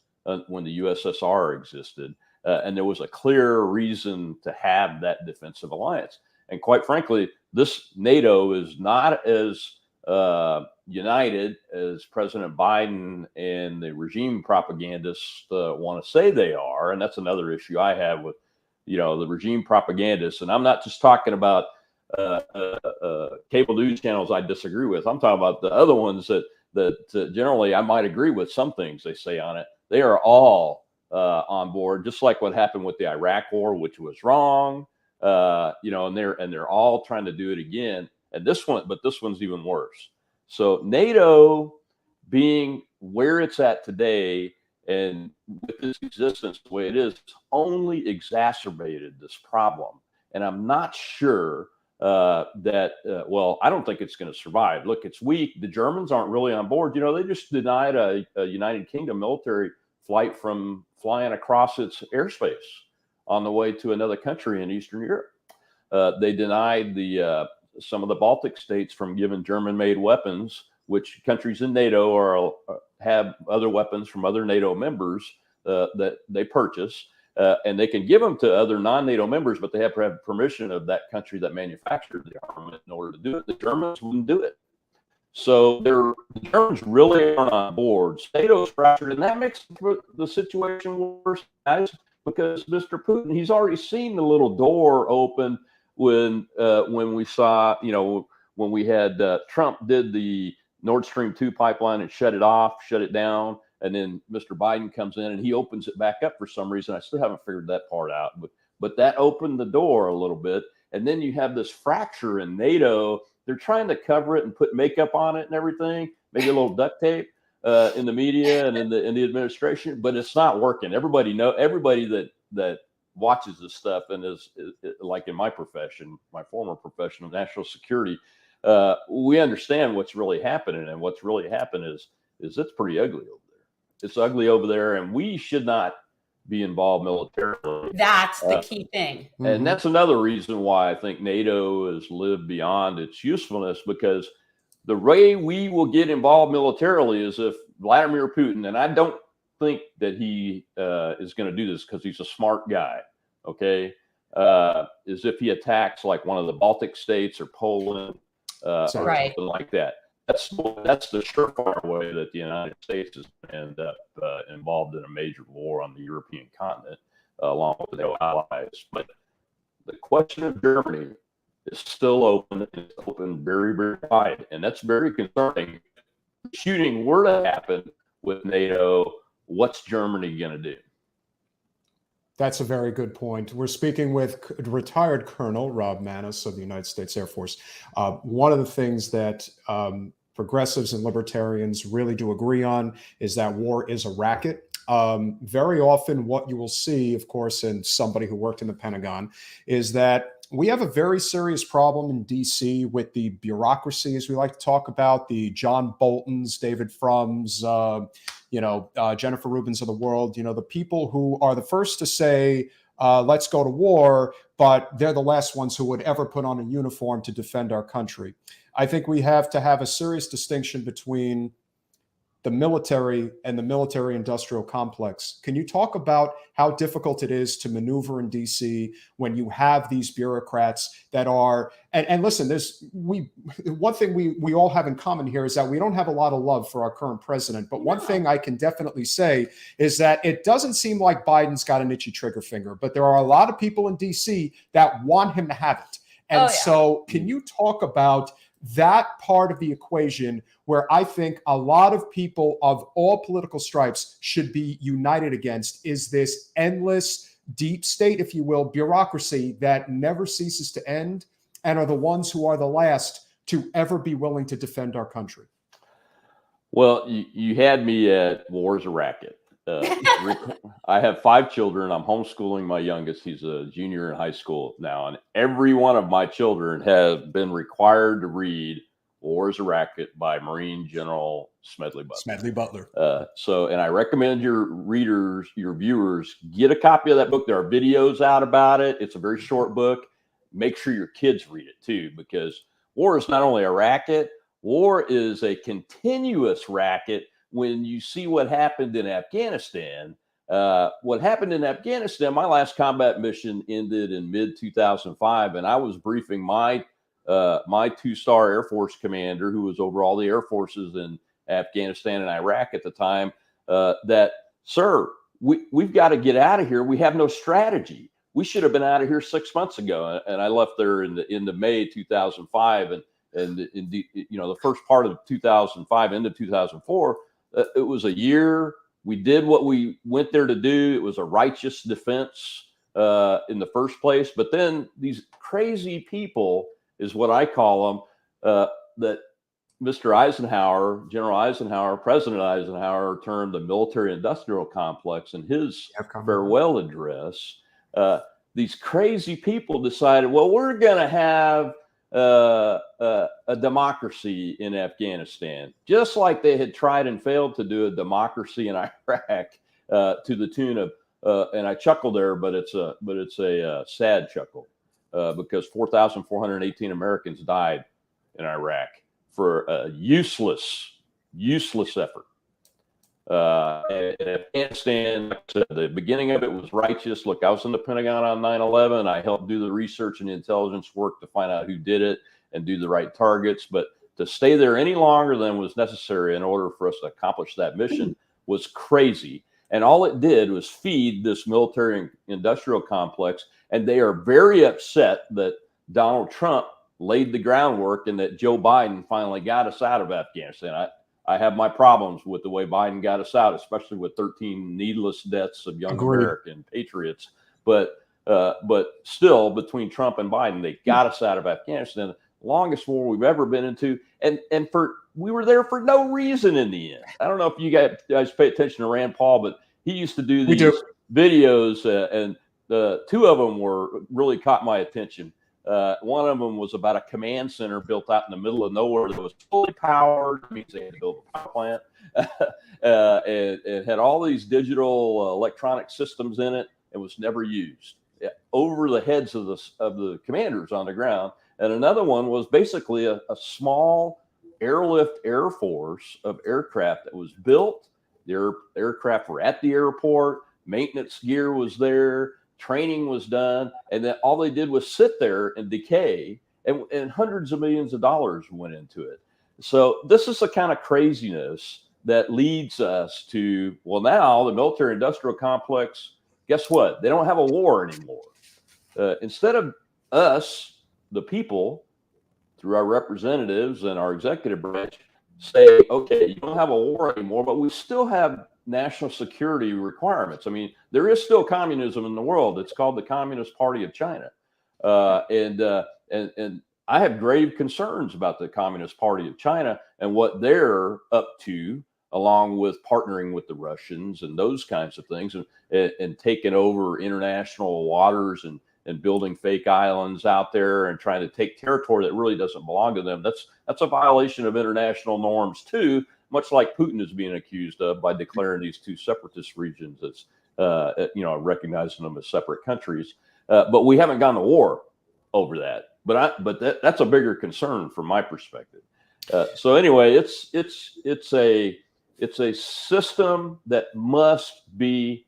when the USSR existed. And there was a clear reason to have that defensive alliance. And quite frankly, this NATO is not as united as President Biden and the regime propagandists want to say they are. And that's another issue I have with, the regime propagandists. And I'm not just talking about cable news channels I disagree with. I'm talking about the other ones that generally I might agree with some things they say on it. They are all on board, just like what happened with the Iraq War, which was wrong. And they're all trying to do it again. And this one's even worse. So NATO being where it's at today, and with its existence the way it is, only exacerbated this problem. And I'm not sure that I don't think it's going to survive. Look, it's weak. The Germans aren't really on board. They just denied a United Kingdom military flight from flying across its airspace on the way to another country in Eastern Europe. They denied some of the Baltic states from giving German-made weapons, which countries in NATO have other weapons from other NATO members that they purchase, and they can give them to other non-NATO members, but they have to have permission of that country that manufactured the armament in order to do it. The Germans wouldn't do it. So the Germans really aren't on board. NATO's fractured, and that makes the situation worse, guys, because Mr. Putin, he's already seen the little door open when we saw, when we had Trump did the Nord Stream 2 pipeline and shut it down. And then Mr. Biden comes in and he opens it back up for some reason. I still haven't figured that part out, but that opened the door a little bit. And then you have this fracture in NATO. They're trying to cover it and put makeup on it and everything, maybe a little duct tape in the media and in the administration, but it's not working. Everybody that watches this stuff and is like in my profession, my former profession of national security, we understand what's really happening, and what's really happened is it's pretty ugly over there. It's ugly over there, and we should not be involved militarily. That's the key thing. And that's another reason why I think NATO has lived beyond its usefulness, because the way we will get involved militarily is if Vladimir Putin, and I don't think that he is going to do this because he's a smart guy, okay, is if he attacks like one of the Baltic states or Poland or something like that. That's the surefire way that the United States is going to end up involved in a major war on the European continent, along with their allies. But the question of Germany is still open. It's open very, very wide, and that's very concerning. If shooting were to happen with NATO, what's Germany going to do? That's a very good point. We're speaking with retired Colonel Rob Maness of the United States Air Force. One of the things that progressives and libertarians really do agree on is that war is a racket. Very often what you will see, of course, in somebody who worked in the Pentagon, is that we have a very serious problem in DC with the bureaucracy, as we like to talk about, the John Boltons, David Frums, Jennifer Rubins of the world, the people who are the first to say, let's go to war, but they're the last ones who would ever put on a uniform to defend our country. I think we have to have a serious distinction between the military and the military-industrial complex. Can you talk about how difficult it is to maneuver in DC when you have these bureaucrats that are, and listen, one thing we all have in common here is that we don't have a lot of love for our current president, but one thing I can definitely say is that it doesn't seem like Biden's got an itchy trigger finger, but there are a lot of people in DC that want him to have it. And so can you talk about that part of the equation where I think a lot of people of all political stripes should be united against is this endless deep state, if you will, bureaucracy that never ceases to end and are the ones who are the last to ever be willing to defend our country? Well, you had me at war's a racket. I have 5 children. I'm homeschooling my youngest. He's a junior in high school now. And every one of my children has been required to read War is a Racket by Marine General Smedley Butler. And I recommend your readers, your viewers, get a copy of that book. There are videos out about it. It's a very short book. Make sure your kids read it too, because war is not only a racket, war is a continuous racket. When you see what happened in Afghanistan, my last combat mission ended in mid-2005, and I was briefing my 2-star Air Force commander, who was over all the air forces in Afghanistan and Iraq at the time, that, sir, we've got to get out of here. We have no strategy. We should have been out of here 6 months ago. And I left there in the May 2005, and in the first part of 2005 into 2004. It was a year. We did what we went there to do. It was a righteous defense in the first place. But then these crazy people, is what I call them, that Mr. Eisenhower, General Eisenhower, President Eisenhower termed the military-industrial complex in his farewell address. These crazy people decided, well, we're going to have a democracy in Afghanistan, just like they had tried and failed to do a democracy in Iraq, to the tune of, and I chuckle there, but it's a sad chuckle, because 4,418 Americans died in Iraq for a useless effort. In Afghanistan, like I said, the beginning of it was righteous. Look, I was in the Pentagon on 9/11. I helped do the research and the intelligence work to find out who did it and do the right targets. But to stay there any longer than was necessary in order for us to accomplish that mission was crazy. And all it did was feed this military industrial complex. And they are very upset that Donald Trump laid the groundwork and that Joe Biden finally got us out of Afghanistan. I have my problems with the way Biden got us out, especially with 13 needless deaths of young American patriots. But still, between Trump and Biden, they got us out of Afghanistan, the longest war we've ever been into. And we were there for no reason in the end. I don't know if you guys pay attention to Rand Paul, but he used to do these videos, and 2 of them really caught my attention. One of them was about a command center built out in the middle of nowhere that was fully powered. It means they had to build a power plant. It had all these digital electronic systems in it and was never used, over the heads of the commanders on the ground. And another one was basically a small airlift air force of aircraft that was built. The aircraft were at the airport. Maintenance gear was there. Training was done. And then all they did was sit there and decay. And hundreds of millions of dollars went into it. So this is the kind of craziness that leads us to, well, now the military industrial complex, guess what? They don't have a war anymore. Instead of us, the people, through our representatives and our executive branch, say, okay, you don't have a war anymore, but we still have national security requirements. I mean, there is still communism in the world. It's called the Communist Party of China. And I have grave concerns about the Communist Party of China and what they're up to, along with partnering with the Russians and those kinds of things, and taking over international waters and building fake islands out there and trying to take territory that really doesn't belong to them. That's a violation of international norms too, much like Putin is being accused of by declaring these two separatist regions as, recognizing them as separate countries. But we haven't gone to war over that. But that's a bigger concern from my perspective. So anyway, it's a system that must be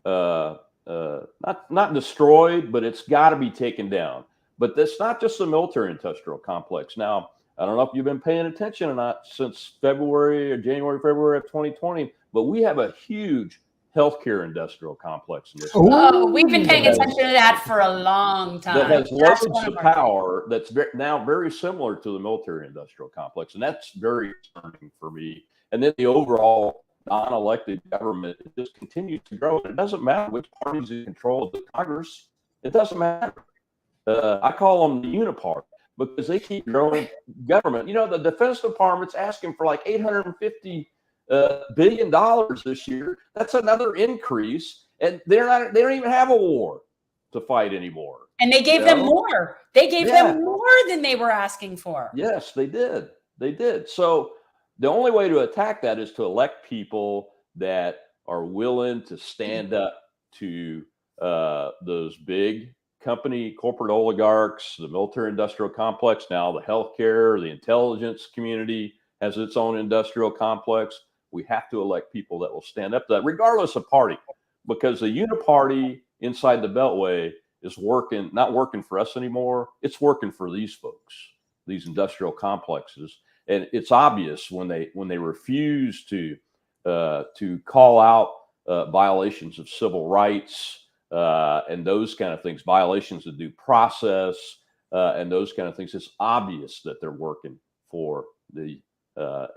not destroyed, but it's got to be taken down. But that's not just the military industrial complex. Now, I don't know if you've been paying attention or not since February of 2020, but we have a huge healthcare industrial complex in this. Oh, we've been paying attention to that for a long time. That has loads of power that's now very similar to the military industrial complex. And that's very concerning for me. And then the overall non-elected government just continues to grow. It doesn't matter which party's in control of the Congress. It doesn't matter. I call them the uniparty because they keep growing government. You know, the Defense Department's asking for like $850 billion this year. That's another increase, and they don't even have a war to fight anymore. And they gave them more. They gave them more than they were asking for. Yes, they did. They did. So the only way to attack that is to elect people that are willing to stand up to those big corporate oligarchs, the military industrial complex, now the healthcare, the intelligence community has its own industrial complex. We have to elect people that will stand up to that, regardless of party, because the uniparty inside the Beltway is not working for us anymore. It's working for these folks, these industrial complexes. And it's obvious when they refuse to call out violations of civil rights and those kind of things, violations of due process and those kind of things. It's obvious that they're working for the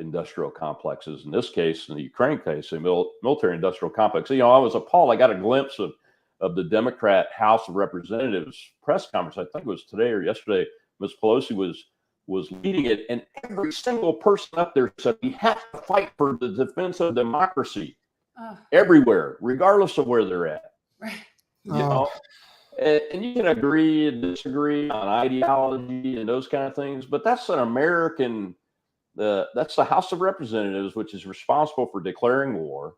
industrial complexes. In this case, in the Ukraine case, the military industrial complex. You know, I was appalled. I got a glimpse of the Democrat House of Representatives press conference. I think it was today or yesterday. Ms. Pelosi was leading it, and every single person up there said we have to fight for the defense of democracy everywhere, regardless of where they're at. Right. You know, and you can agree and disagree on ideology and those kind of things, but that's an American. That's the House of Representatives, which is responsible for declaring war,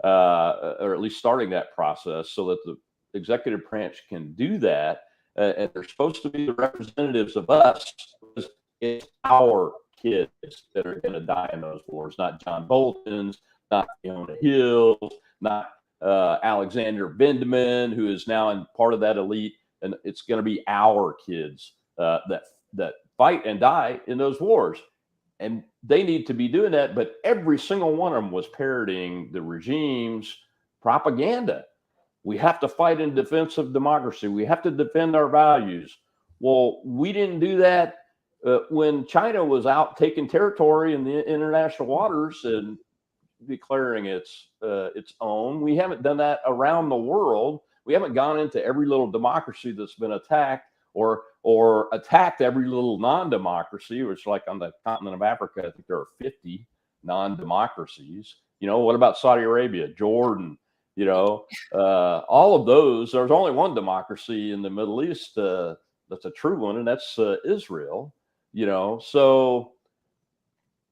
or at least starting that process, so that the executive branch can do that. And they're supposed to be the representatives of us. It's our kids that are going to die in those wars, not John Bolton's, not Fiona Hill's, not Alexander Vindman, who is now in part of that elite. And it's going to be our kids that fight and die in those wars. And they need to be doing that. But every single one of them was parroting the regime's propaganda. We have to fight in defense of democracy. We have to defend our values. Well, we didn't do that when China was out taking territory in the international waters and declaring its own. We haven't done that around the world. We haven't gone into every little democracy that's been attacked or attacked every little non-democracy, which, like on the continent of Africa, I think there are 50 non-democracies. You know, what about Saudi Arabia, Jordan? You know, all of those. There's only one democracy in the Middle East, the that's a true one, and that's Israel. So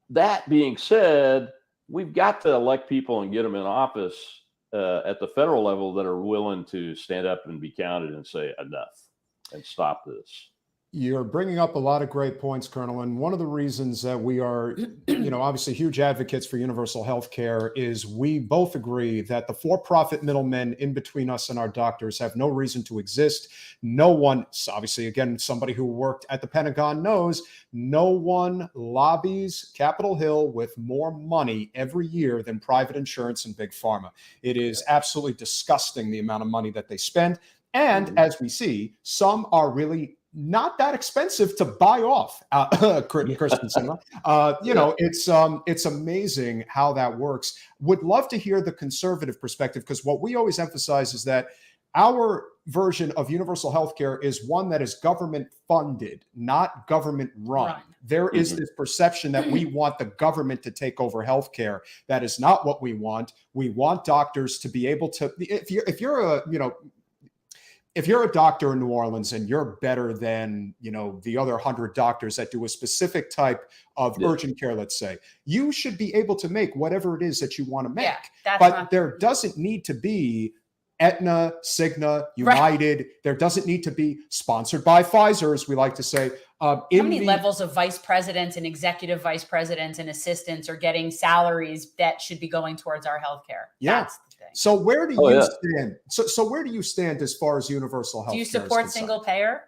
that being said, we've got to elect people and get them in office at the federal level that are willing to stand up and be counted and say enough and stop this. You're bringing up a lot of great points, Colonel. And one of the reasons that we are, obviously huge advocates for universal health care is we both agree that the for-profit middlemen in between us and our doctors have no reason to exist. No one, obviously, again, somebody who worked at the Pentagon knows, no one lobbies Capitol Hill with more money every year than private insurance and big pharma. It is absolutely disgusting the amount of money that they spend. And as we see, some are really not that expensive to buy off, Kristen Sinema. It's amazing how that works. Would love to hear the conservative perspective, because what we always emphasize is that our version of universal health care is one that is government funded, not government run. There is this perception that we want the government to take over healthcare. That is not what we want. We want doctors to be able to, if you're a doctor in New Orleans and you're better than, the other 100 doctors that do a specific type of urgent care, let's say, you should be able to make whatever it is that you want to make. But there doesn't need to be Aetna, Cigna, United. Right. There doesn't need to be sponsored by Pfizer, as we like to say. How many levels of vice presidents and executive vice presidents and assistants are getting salaries that should be going towards our healthcare? Yeah. That's the thing. So where do you stand? So where do you stand as far as universal health care? Do you support single payer?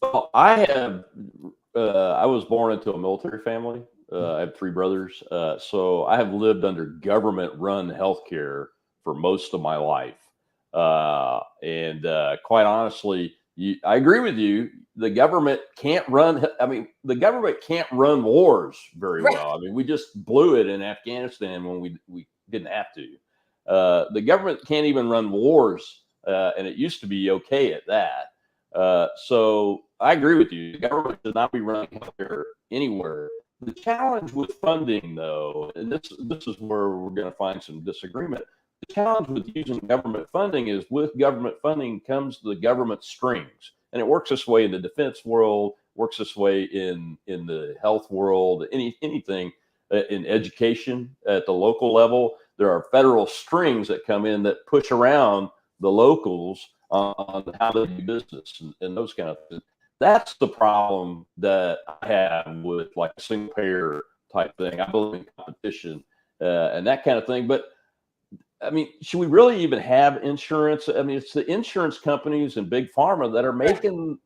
Well, I was born into a military family. I have 3 brothers. So I have lived under government-run healthcare for most of my life. And quite honestly, I agree with you. The government can't run. The government can't run wars very well. We just blew it in Afghanistan when we didn't have to. The government can't even run wars, and it used to be okay at that. So I agree with you. The government should not be running healthcare anywhere. The challenge with funding, though, and this is where we're going to find some disagreement. The challenge with using government funding is with government funding comes the government strings. And it works this way in the defense world, works this way in the health world, anything in education at the local level. There are federal strings that come in that push around the locals on how they do business and those kind of things. That's the problem that I have with like a single payer type thing. I believe in competition and that kind of thing. But should we really even have insurance? It's the insurance companies and big pharma that are making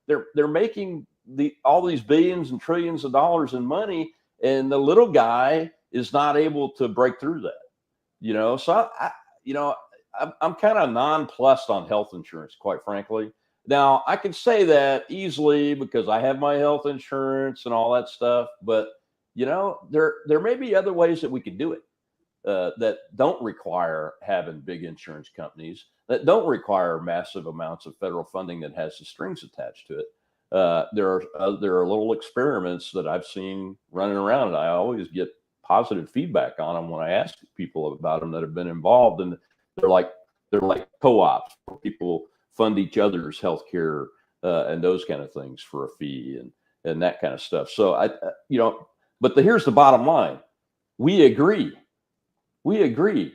they're making all these billions and trillions of dollars in money, and the little guy is not able to break through that. So I'm kind of nonplussed on health insurance, quite frankly. Now I can say that easily because I have my health insurance and all that stuff, but there may be other ways that we could do it. That don't require having big insurance companies, that don't require massive amounts of federal funding that has the strings attached to it. There are little experiments that I've seen running around, and I always get positive feedback on them when I ask people about them that have been involved. And they're like co-ops where people fund each other's healthcare and those kind of things for a fee and that kind of stuff. So but here's the bottom line: we agree.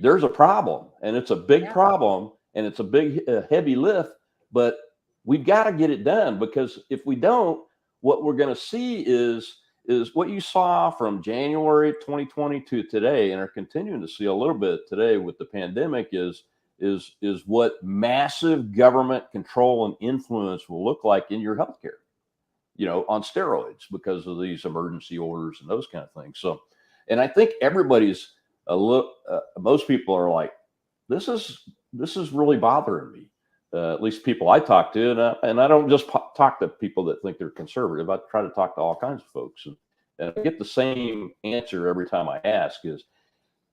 There's a problem, and it's a big problem, and it's a big, heavy lift, but we've got to get it done, because if we don't, what we're going to see is what you saw from January 2020 to today, and are continuing to see a little bit today with the pandemic, is what massive government control and influence will look like in your healthcare, on steroids because of these emergency orders and those kind of things. So, and I think everybody's most people are like, this is really bothering me. At least people I talk to, and I don't just talk to people that think they're conservative. I try to talk to all kinds of folks, and I get the same answer every time I ask: is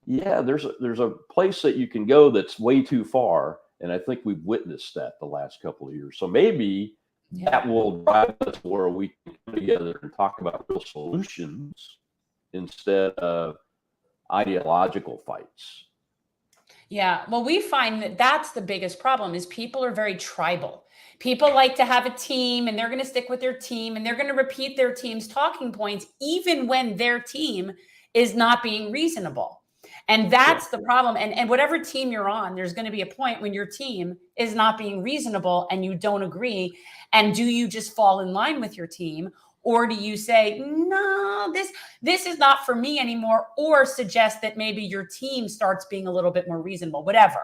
there's a place that you can go that's way too far, and I think we've witnessed that the last couple of years. So maybe that will drive us where we can come together and talk about real solutions instead of ideological fights. Yeah. Well, we find that that's the biggest problem is people are very tribal. People like to have a team and they're going to stick with their team and they're going to repeat their team's talking points, even when their team is not being reasonable. And that's the problem. And whatever team you're on, there's going to be a point when your team is not being reasonable and you don't agree. And do you just fall in line with your team? Or do you say, no, this is not for me anymore, or suggest that maybe your team starts being a little bit more reasonable, whatever.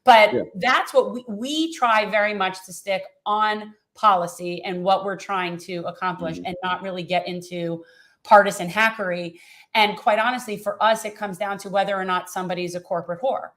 But that's what we try very much to stick on policy and what we're trying to accomplish and not really get into partisan hackery. And quite honestly, for us, it comes down to whether or not somebody's a corporate whore.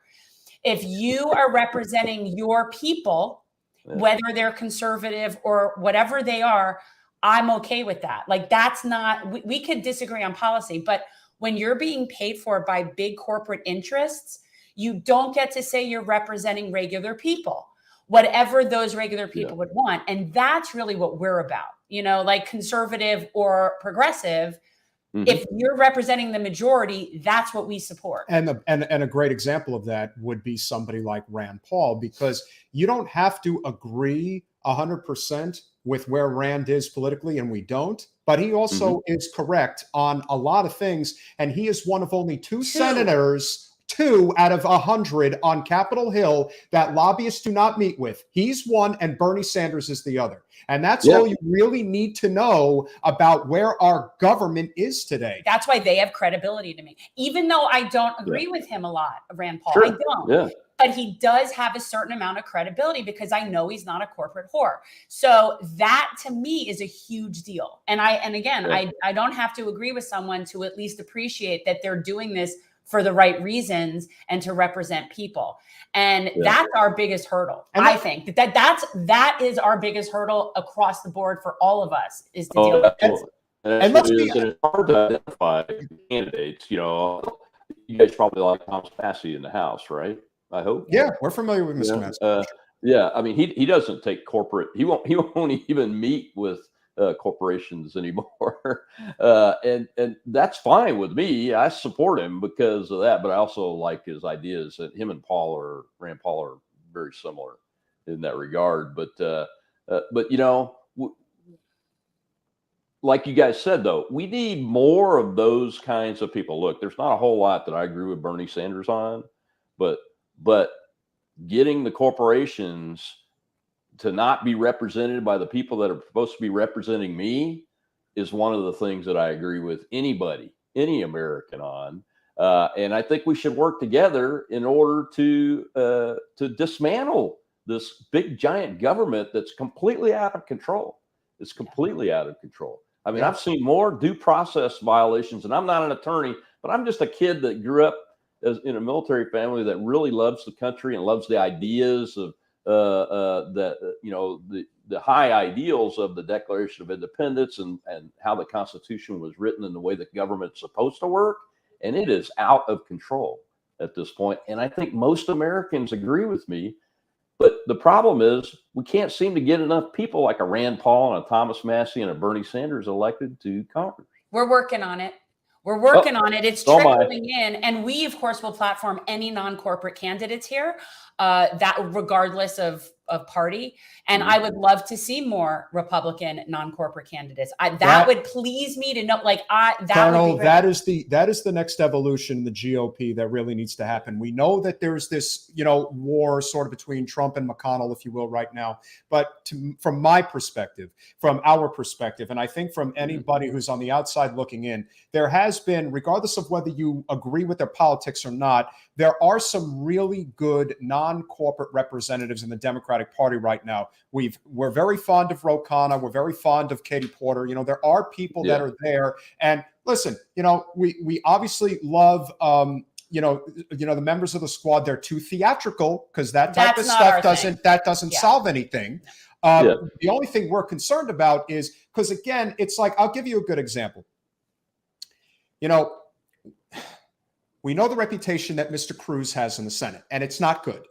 If you are representing your people, whether they're conservative or whatever they are, I'm okay with that. Like, that's not, we could disagree on policy, but when you're being paid for by big corporate interests, you don't get to say you're representing regular people, whatever those regular people would want. And that's really what we're about, you know, like conservative or progressive. If you're representing the majority, that's what we support. And a great example of that would be somebody like Rand Paul, because you don't have to agree 100% with where Rand is politically, and we don't. But he also is correct on a lot of things. And he is one of only two senators, 2 out of 100 on Capitol Hill that lobbyists do not meet with. He's one and Bernie Sanders is the other. And that's all you really need to know about where our government is today. That's why they have credibility to me. Even though I don't agree with him a lot, Rand Paul, I don't. But he does have a certain amount of credibility because I know he's not a corporate whore. So that to me is a huge deal. And I don't have to agree with someone to at least appreciate that they're doing this for the right reasons and to represent people. And that's our biggest hurdle. And I think that is our biggest hurdle across the board for all of us, is to deal with it. And it's hard to identify candidates. You know, you guys probably like Thomas Massey in the House, right? I hope. Yeah, we're familiar with Mr. Massey. Yeah, I mean, he doesn't take corporate. He won't even meet with corporations anymore, and that's fine with me. I support him because of that, but I also like his ideas. And him and Rand Paul are very similar in that regard. But you know, like you guys said, though, we need more of those kinds of people. Look, there's not a whole lot that I agree with Bernie Sanders on, but getting the corporations to not be represented by the people that are supposed to be representing me is one of the things that I agree with any American on. And I think we should work together in order to dismantle this big giant government that's completely out of control. It's completely out of control. I mean, I've seen more due process violations, and I'm not an attorney, but I'm just a kid that grew up in a military family that really loves the country and loves the ideas of the high ideals of the Declaration of Independence and how the Constitution was written and the way the government's supposed to work. And it is out of control at this point. And I think most Americans agree with me. But the problem is we can't seem to get enough people like a Rand Paul and a Thomas Massey and a Bernie Sanders elected to Congress. We're working on it. We're working on it. It's trickling in. And we, of course, will platform any non-corporate candidates here, that regardless of party. And I would love to see more Republican non-corporate candidates. That would please me to know, Colonel, that is the next evolution in the GOP that really needs to happen. We know that there's this, war sort of between Trump and McConnell, if you will, right now. But from my perspective, from our perspective, and I think from anybody who's on the outside looking in, there has been, regardless of whether you agree with their politics or not, there are some really good non-corporate representatives in the Democratic Party right now. We're very fond of Ro Khanna. We're very fond of Katie Porter. There are people that are there. And listen, we obviously love the members of the squad. They're too theatrical because that type of stuff doesn't solve anything. The only thing we're concerned about is because, again, it's like, I'll give you a good example. We know the reputation that Mr. Cruz has in the Senate, and it's not good.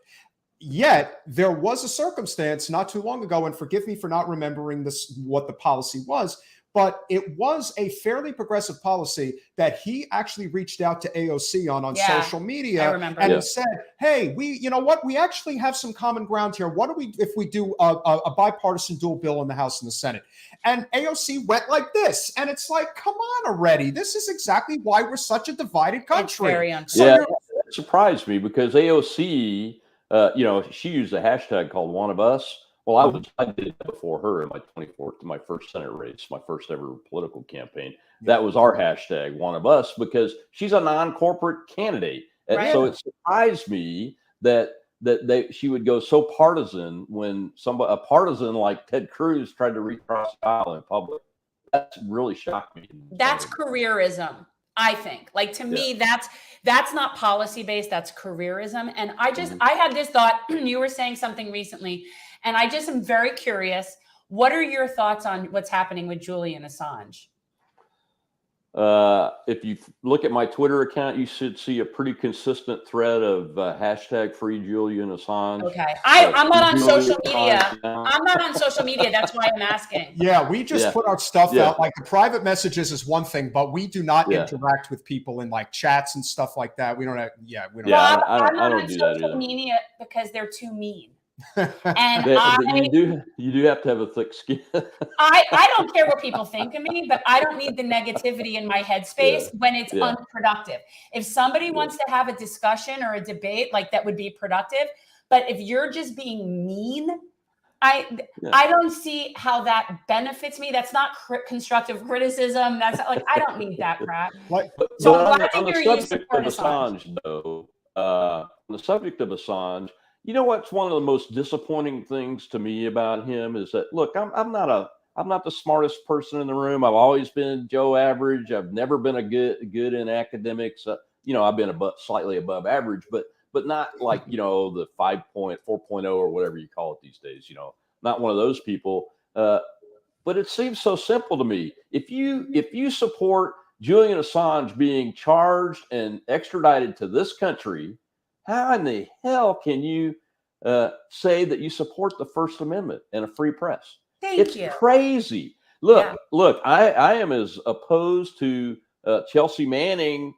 Yet there was a circumstance not too long ago, and forgive me for not remembering what the policy was, but it was a fairly progressive policy that he actually reached out to AOC on social media. I remember. And he said, hey, you know what? We actually have some common ground here. What do we, if we do a bipartisan dual bill in the House and the Senate? And AOC went like this. And it's like, come on already. This is exactly why we're such a divided country. It's very it surprised me because AOC, she used a hashtag called One of Us. Well, I did that before her in my first Senate race, my first ever political campaign. That was our hashtag, One of Us, because she's a non-corporate candidate. And so it surprised me that she would go so partisan when a partisan like Ted Cruz tried to recross the aisle in public. That really shocked me. That's careerism, I think. Like, to me, that's not policy based. That's careerism. And I had this thought. You were saying something recently, and I just am very curious. What are your thoughts on what's happening with Julian Assange? If you look at my Twitter account, you should see a pretty consistent thread of hashtag free Julian Assange. Okay. I'm not on social media. I'm not on social media. That's why I'm asking. Yeah, we just put our stuff out. Like, the private messages is one thing, but we do not interact with people in like chats and stuff like that. We don't have, we don't. Well, I don't do that either. Media because they're too mean. And you do have to have a thick skin. I don't care what people think of me, but I don't need the negativity in my headspace when it's unproductive. If somebody wants to have a discussion or a debate, like, that would be productive. But if you're just being mean, I don't see how that benefits me. That's not constructive criticism. That's not, like, I don't need that crap. So I'm glad to hear you support Assange. Though, on the subject of Assange, you know what's one of the most disappointing things to me about him is that, look, I'm not the smartest person in the room. I've always been Joe average. I've never been a good in academics. I've been slightly above average, but not like, the 5.4.0 or whatever you call it these days. Not one of those people. But it seems so simple to me. If you support Julian Assange being charged and extradited to this country, how in the hell can you say that you support the First Amendment and a free press? It's crazy. Look, I am as opposed to Chelsea Manning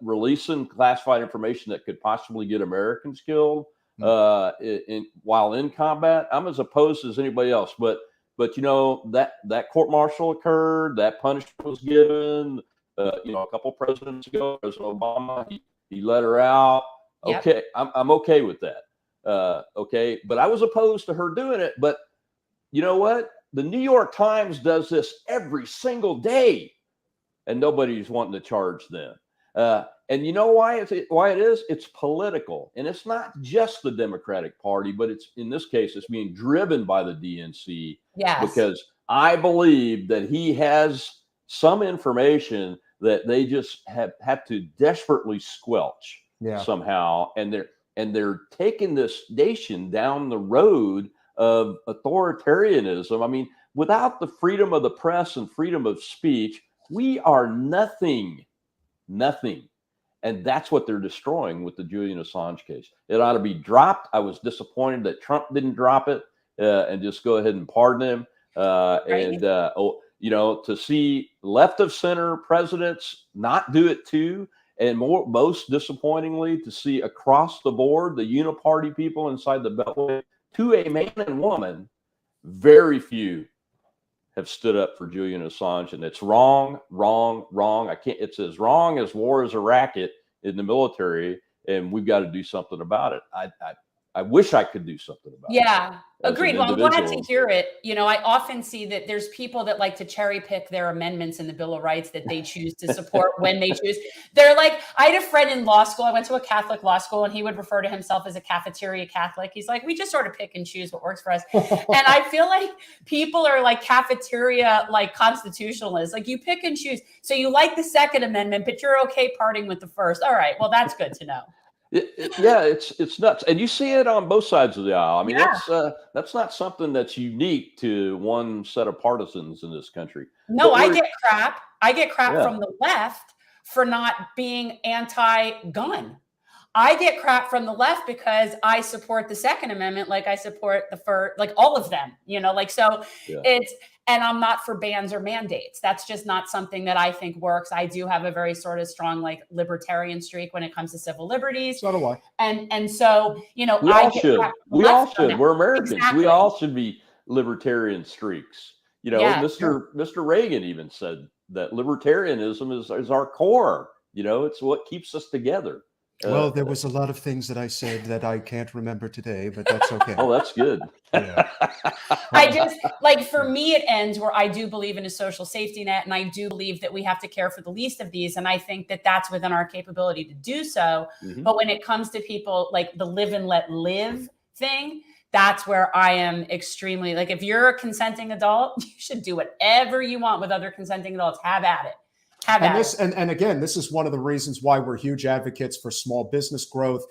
releasing classified information that could possibly get Americans killed while in combat. I'm as opposed as anybody else. But that court martial occurred. That punishment was given. A couple presidents ago, President Obama, he let her out. Okay, I'm okay with that. Okay, but I was opposed to her doing it. But you know what? The New York Times does this every single day, and nobody's wanting to charge them. And you know why it is? It's political, and it's not just the Democratic Party, but in this case, it's being driven by the DNC. Yes. Because I believe that he has some information that they just have to desperately squelch. Somehow, and they're taking this nation down the road of authoritarianism. I mean, without the freedom of the press and freedom of speech, we are nothing. And that's what they're destroying with the Julian Assange case. It ought to be dropped. I was disappointed that Trump didn't drop it and just go ahead and pardon him. To see left of center presidents not do it too. And most disappointingly, to see across the board, the uniparty people inside the Beltway, to a man and woman, very few have stood up for Julian Assange. And it's wrong. It's as wrong as war is a racket in the military, and we've got to do something about it. I wish I could do something about it. Yeah, agreed. Well, I'm glad to hear it. I often see that there's people that like to cherry pick their amendments in the Bill of Rights that they choose to support when they choose. They're like, I had a friend in law school. I went to a Catholic law school, and he would refer to himself as a cafeteria Catholic. He's like, we just sort of pick and choose what works for us. And I feel like people are like cafeteria, like constitutionalists. Like, you pick and choose. So you like the Second Amendment, but you're okay parting with the First. All right, well, that's good to know. It's nuts, and you see it on both sides of the aisle. I mean, that's not something that's unique to one set of partisans in this country. No, I get crap. I get crap from the left for not being anti-gun. I get crap from the left because I support the Second Amendment, like I support the first, like all of them, like, so and I'm not for bans or mandates. That's just not something that I think works. I do have a very sort of strong, like, libertarian streak when it comes to civil liberties. So do I. And so, we all should. We all should. We're Americans. Exactly. We all should be libertarian streaks. Mr. Reagan even said that libertarianism is our core. It's what keeps us together. Well, there was a lot of things that I said that I can't remember today, but that's okay. Oh, that's good. Yeah. I just, like, for me, it ends where I do believe in a social safety net, and I do believe that we have to care for the least of these, and I think that that's within our capability to do so. Mm-hmm. But when it comes to people, like the live and let live thing, that's where I am extremely, like, if you're a consenting adult, you should do whatever you want with other consenting adults. Have at it. And again, this is one of the reasons why we're huge advocates for small business growth.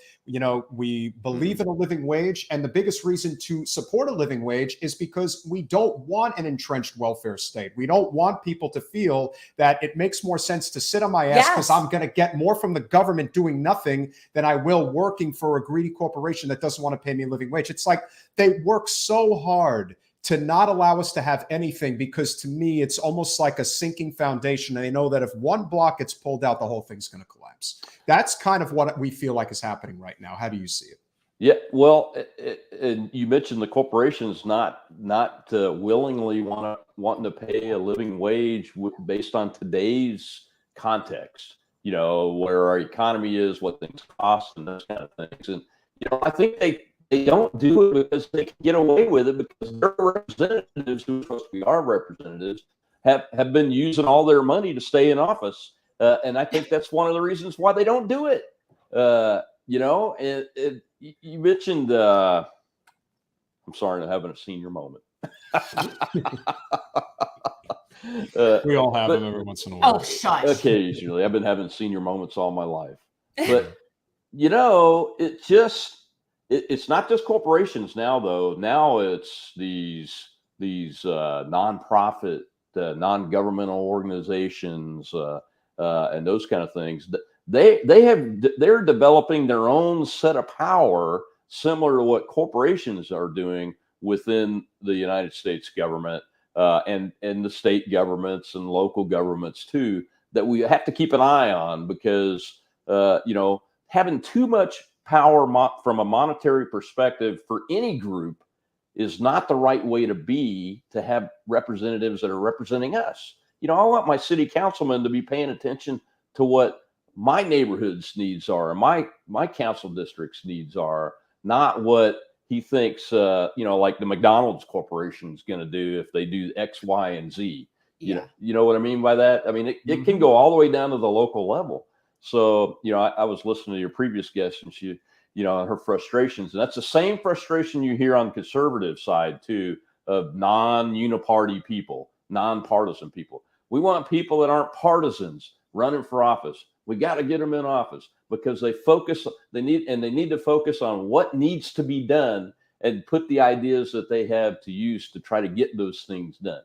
We believe in a living wage, and the biggest reason to support a living wage is because we don't want an entrenched welfare state. We don't want people to feel that it makes more sense to sit on my ass because I'm going to get more from the government doing nothing than I will working for a greedy corporation that doesn't want to pay me a living wage. It's like they work so hard to not allow us to have anything, because to me, it's almost like a sinking foundation. And they know that if one block gets pulled out, the whole thing's going to collapse. That's kind of what we feel like is happening right now. How do you see it? Yeah, well, and you mentioned the corporations not willingly wanting to pay a living wage based on today's context, where our economy is, what things cost, and those kind of things. And, I think they don't do it because they can get away with it, because their representatives, who are supposed to be our representatives, have been using all their money to stay in office. And I think that's one of the reasons why they don't do it. You mentioned, I'm sorry, I'm having a senior moment. We all have them every once in a while. Oh, shush. Occasionally. I've been having senior moments all my life. But, it's not just corporations now, though. Now it's these nonprofit, non-governmental organizations, and those kind of things. They're developing their own set of power, similar to what corporations are doing within the United States government, and the state governments and local governments too, that we have to keep an eye on, because having too much power from a monetary perspective for any group is not the right way to have representatives that are representing us. I want my city councilman to be paying attention to what my neighborhood's needs are, my council district's needs are, not what he thinks, like the McDonald's Corporation is going to do if they do X, Y, and Z. You know what I mean by that? I mean, it can go all the way down to the local level. So, I was listening to your previous guest, and she, her frustrations, and that's the same frustration you hear on the conservative side too, of non-uniparty people, nonpartisan people. We want people that aren't partisans running for office. We got to get them in office, because they need to focus on what needs to be done and put the ideas that they have to use to try to get those things done.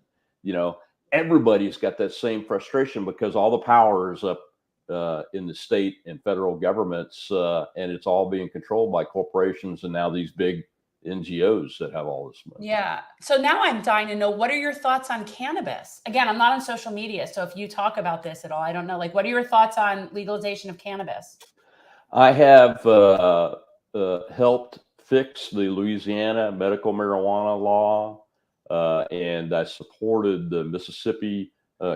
Everybody's got that same frustration, because all the power is up in the state and federal governments, and it's all being controlled by corporations and now these big NGOs that have all this money. Yeah. So now I'm dying to know, what are your thoughts on cannabis? Again, I'm not on social media, so if you talk about this at all, I don't know. Like, what are your thoughts on legalization of cannabis? I have helped fix the Louisiana medical marijuana law, and I supported the Mississippi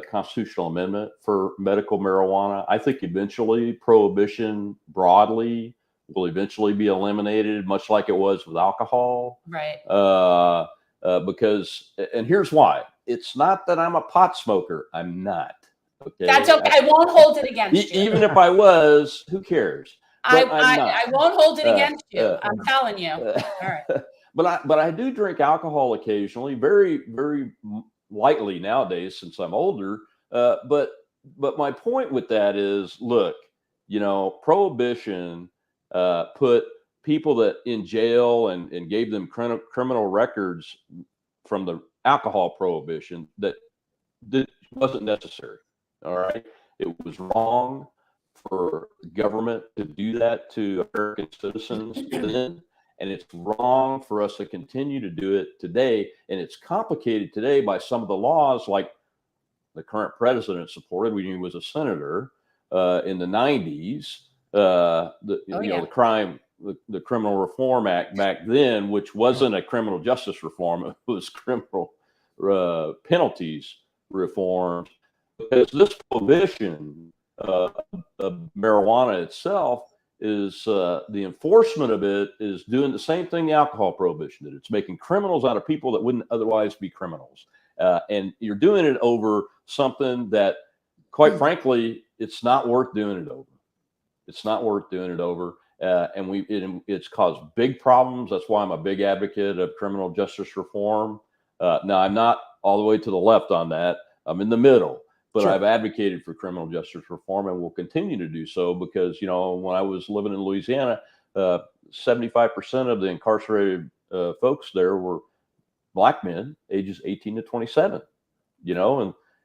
constitutional amendment for medical marijuana. I think eventually prohibition broadly will eventually be eliminated, much like it was with alcohol. Right. Because, and here's why. It's not that I'm a pot smoker. I'm not. Okay. That's okay. I won't hold it against you. Even if I was, who cares? I won't hold it against you. I'm telling you. All right. But I do drink alcohol occasionally, very, very lightly nowadays since I'm older. But my point with that is, look, prohibition put people that in jail and gave them criminal records from the alcohol prohibition that wasn't necessary. All right. It was wrong. for government to do that to American citizens then, and it's wrong for us to continue to do it today. And it's complicated today by some of the laws, like the current president supported when he was a senator in the 90s. The Criminal Reform Act back then, which wasn't a criminal justice reform, it was criminal penalties reform, because this prohibition of marijuana itself is the enforcement of it is doing the same thing the alcohol prohibition did. It's making criminals out of people that wouldn't otherwise be criminals. And you're doing it over something that, quite frankly, it's not worth doing it over. It's not worth doing it over. And it's caused big problems. That's why I'm a big advocate of criminal justice reform. Now, I'm not all the way to the left on that. I'm in the middle, but Sure. I've advocated for criminal justice reform and will continue to do so because, when I was living in Louisiana, 75% of the incarcerated folks there were Black men, ages 18 to 27,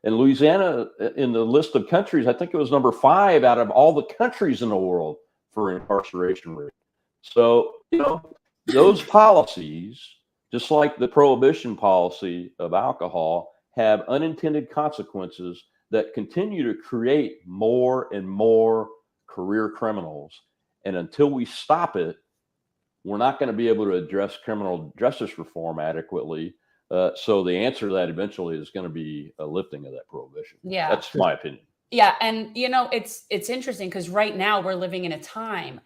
and Louisiana in the list of countries, I think it was number 5 out of all the countries in the world for incarceration rate. So, those policies, just like the prohibition policy of alcohol, have unintended consequences that continue to create more and more career criminals. And until we stop it, we're not going to be able to address criminal justice reform adequately. So the answer to that eventually is going to be a lifting of that prohibition. Yeah. That's my opinion. Yeah. And, it's interesting because right now we're living in a time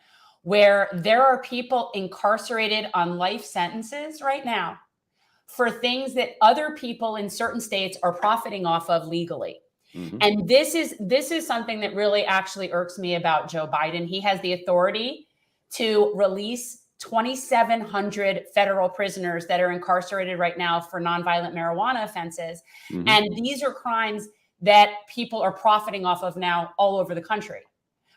where there are people incarcerated on life sentences right now for things that other people in certain states are profiting off of legally. Mm-hmm. And this is something that really actually irks me about Joe Biden. He has the authority to release 2,700 federal prisoners that are incarcerated right now for nonviolent marijuana offenses. Mm-hmm. And these are crimes that people are profiting off of now all over the country.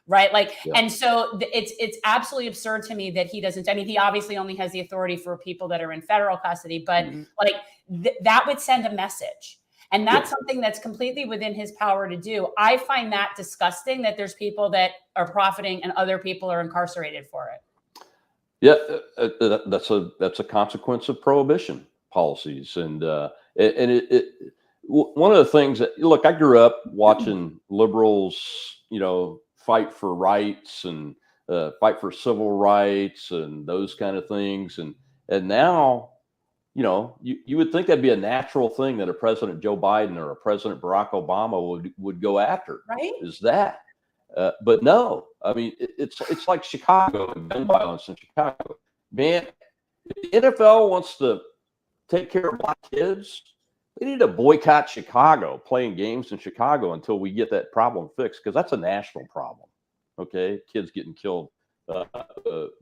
Right. And so it's absolutely absurd to me that he doesn't. I mean, he obviously only has the authority for people that are in federal custody, but that would send a message. And that's something that's completely within his power to do. I find that disgusting that there's people that are profiting and other people are incarcerated for it. Yeah, that's a consequence of prohibition policies. And one of the things that, look, I grew up watching liberals, fight for rights and fight for civil rights and those kind of things. And now, you would think that'd be a natural thing that a President Joe Biden or a President Barack Obama would go after. Right. Is that? But no, I mean, it's like Chicago and gun violence in Chicago. Man, if the NFL wants to take care of Black kids, they need to boycott Chicago, playing games in Chicago until we get that problem fixed, because that's a national problem. Okay, kids getting killed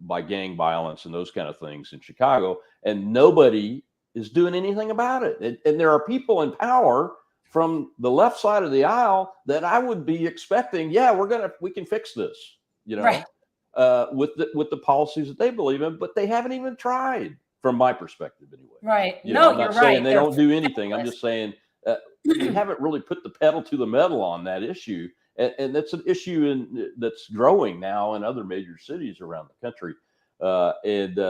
by gang violence and those kind of things in Chicago, and nobody is doing anything about it. And there are people in power from the left side of the aisle that I would be expecting, we can fix this, right. With the policies that they believe in, but they haven't even tried, from my perspective anyway. Right. I'm you're not saying right. they don't do anything. I'm just saying we haven't really put the pedal to the metal on that issue. And that's an issue that's growing now in other major cities around the country. And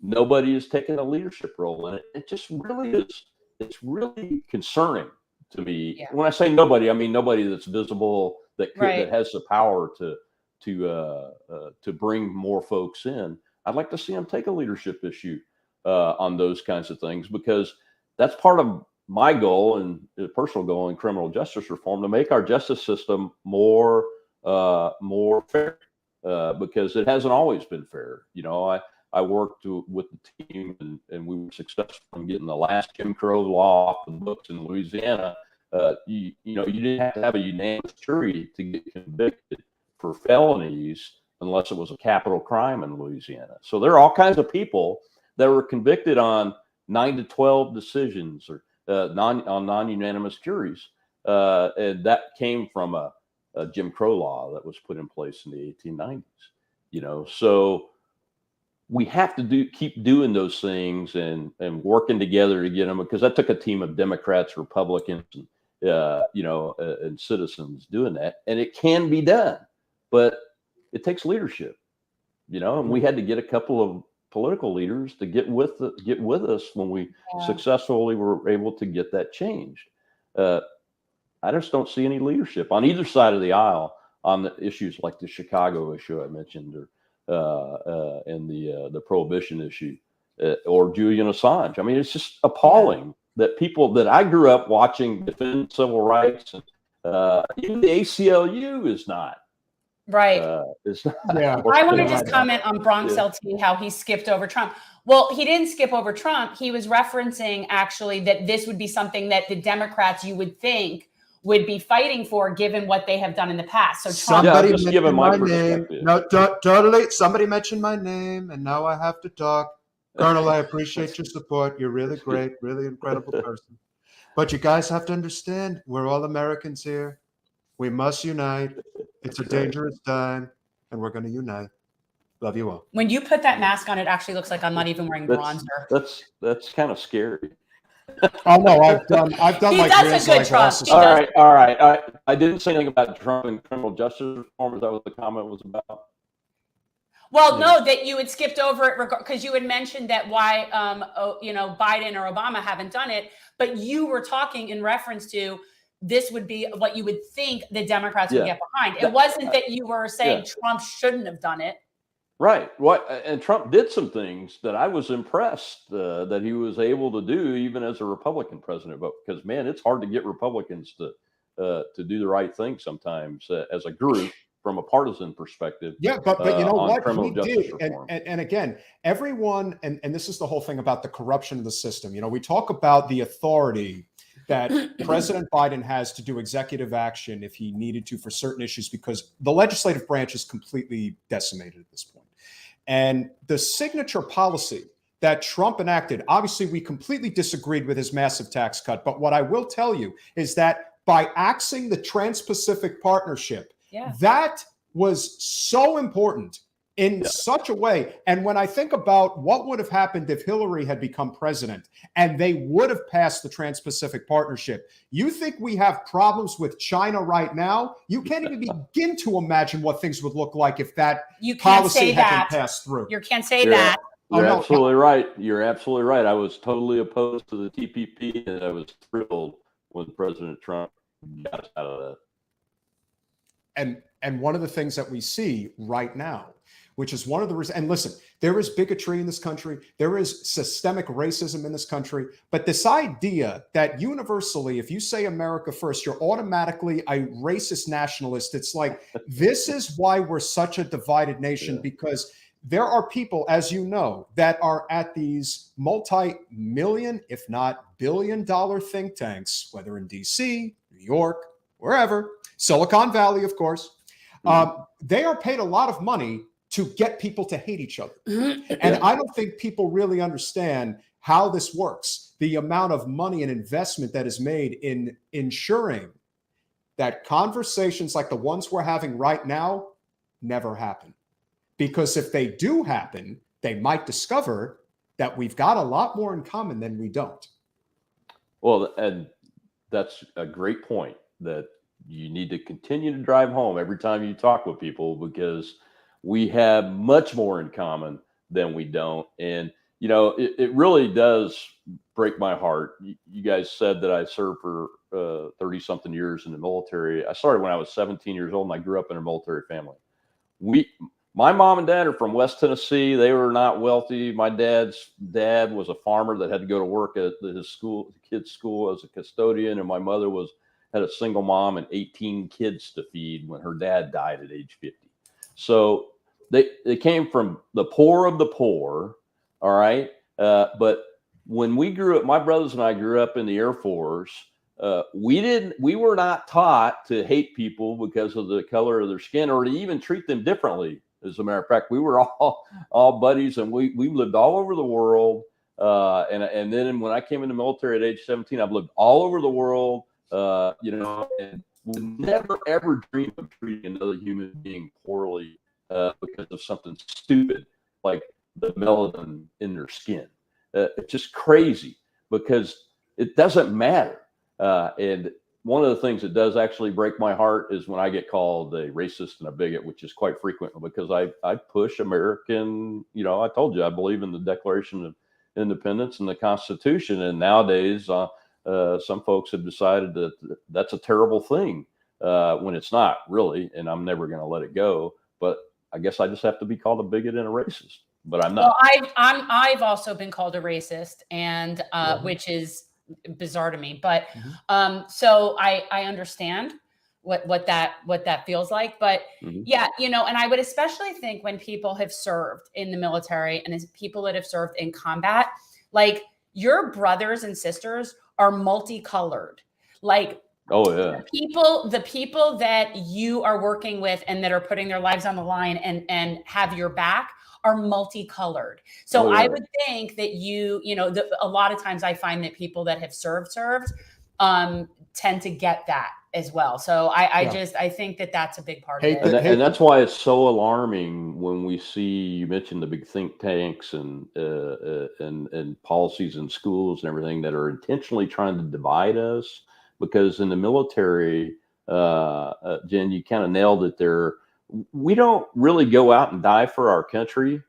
nobody is taking a leadership role in it. It just really is. It's really concerning to me. Yeah. When I say nobody, I mean nobody that's visible, that has the power to bring more folks in. I'd like to see them take a leadership issue on those kinds of things, because that's part of my goal and personal goal in criminal justice reform, to make our justice system more fair, because it hasn't always been fair. I worked with the team and we were successful in getting the last Jim Crow law off the books in Louisiana. You didn't have to have a unanimous jury to get convicted for felonies unless it was a capital crime in Louisiana. So there are all kinds of people that were convicted on 9 to 12 decisions or non-unanimous juries. And that came from a Jim Crow law that was put in place in the 1890s. So we have to keep doing those things and working together to get them, because that took a team of Democrats, Republicans, and citizens doing that, and it can be done. but it takes leadership, and we had to get a couple of political leaders to get with us when we successfully were able to get that changed. I just don't see any leadership on either side of the aisle on the issues like the Chicago issue I mentioned, or and the prohibition issue, or Julian Assange. I mean, it's just appalling that people that I grew up watching defend civil rights, and even the ACLU is not. Right. It's not. Yeah. I want to just comment on Bronx LT, how he skipped over Trump. Well, he didn't skip over Trump. He was referencing actually that this would be something that the Democrats, you would think, would be fighting for, given what they have done in the past. So Trump, somebody just given my name. perspective. No, totally. Somebody mentioned my name, and now I have to talk. Colonel, I appreciate your support. You're really great, really incredible person. But you guys have to understand, we're all Americans here. We must unite. It's a dangerous time, and we're going to unite. Love you all. when you put that mask on, it actually looks like I'm not even wearing bronzer. That's kind of scary. Oh no, I've done He like does a real good like Trump. glasses. He All does. right. I didn't say anything about Trump and criminal justice reform. Is that what the comment was about? Well, no, that you had skipped over it because you had mentioned that why, Biden or Obama haven't done it, but you were talking in reference to this would be what you would think the Democrats would get behind. It wasn't that you were saying Trump shouldn't have done it. Right. And Trump did some things that I was impressed that he was able to do, even as a Republican president. But because, man, it's hard to get Republicans to do the right thing sometimes as a group from a partisan perspective. Yeah, but you know what criminal justice did, reform. and again, everyone, and this is the whole thing about the corruption of the system. We talk about the authority that President Biden has to do executive action if he needed to for certain issues, because the legislative branch is completely decimated at this point. And the signature policy that Trump enacted, obviously we completely disagreed with his massive tax cut. But what I will tell you is that by axing the Trans-Pacific Partnership, that was so important in such a way. And when I think about what would have happened if Hillary had become president and they would have passed the Trans-Pacific Partnership, you think we have problems with China right now? You can't even begin to imagine what things would look like if that policy had been passed through. You can't say that. You're absolutely right. You're absolutely right. I was totally opposed to the TPP, and I was thrilled when President Trump got us out of that. And one of the things that we see right now, which is one of the reasons, and listen, there is bigotry in this country, there is systemic racism in this country, but this idea that universally, if you say America first, you're automatically a racist nationalist. It's like, this is why we're such a divided nation, because there are people, as you know, that are at these multi-million, if not billion-dollar think tanks, whether in DC, New York, wherever, Silicon Valley, of course. They are paid a lot of money to get people to hate each other. And I don't think people really understand how this works. The amount of money and investment that is made in ensuring that conversations like the ones we're having right now never happen. Because if they do happen, they might discover that we've got a lot more in common than we don't. Well, and that's a great point that you need to continue to drive home every time you talk with people, because we have much more in common than we don't. And, it really does break my heart. You guys said that I served for 30 something years in the military. I started when I was 17 years old, and I grew up in a military family. My mom and dad are from West Tennessee. They were not wealthy. My dad's dad was a farmer that had to go to work at his kids' school as a custodian. And my mother had a single mom and 18 kids to feed when her dad died at age 50. So they came from the poor of the poor. All right. But when we grew up, my brothers and I grew up in the Air Force. We were not taught to hate people because of the color of their skin, or to even treat them differently. As a matter of fact, we were all buddies, and we lived all over the world. And then when I came in the military at age 17, I've lived all over the world, and would never, ever dream of treating another human being poorly because of something stupid like the melanin in their skin. It's just crazy, because it doesn't matter. And one of the things that does actually break my heart is when I get called a racist and a bigot, which is quite frequent, because I push American, I told you I believe in the Declaration of Independence and the Constitution. And nowadays, some folks have decided that that's a terrible thing when it's not really. And I'm never going to let it go. But I guess I just have to be called a bigot and a racist. But I'm not. Well, I've also been called a racist, and which is bizarre to me. But so I understand what that feels like. But yeah, and I would especially think when people have served in the military and as people that have served in combat, like your brothers and sisters are multicolored. Like, oh yeah, the people that you are working with and that are putting their lives on the line and have your back are multicolored. So I would think that a lot of times I find that people that have served tend to get that as well. So I think that that's a big part of it. And that's why it's so alarming when we see, you mentioned the big think tanks and policies in schools and everything that are intentionally trying to divide us. Because in the military, Jen, you kind of nailed it there. We don't really go out and die for our country.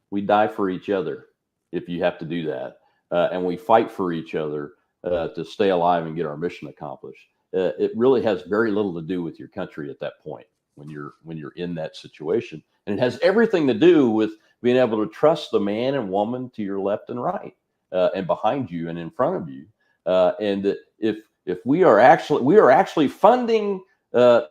We die for each other, if you have to do that. And we fight for each other to stay alive and get our mission accomplished. It really has very little to do with your country at that point when you're in that situation. And it has everything to do with being able to trust the man and woman to your left and right and behind you and in front of you. And if we are actually funding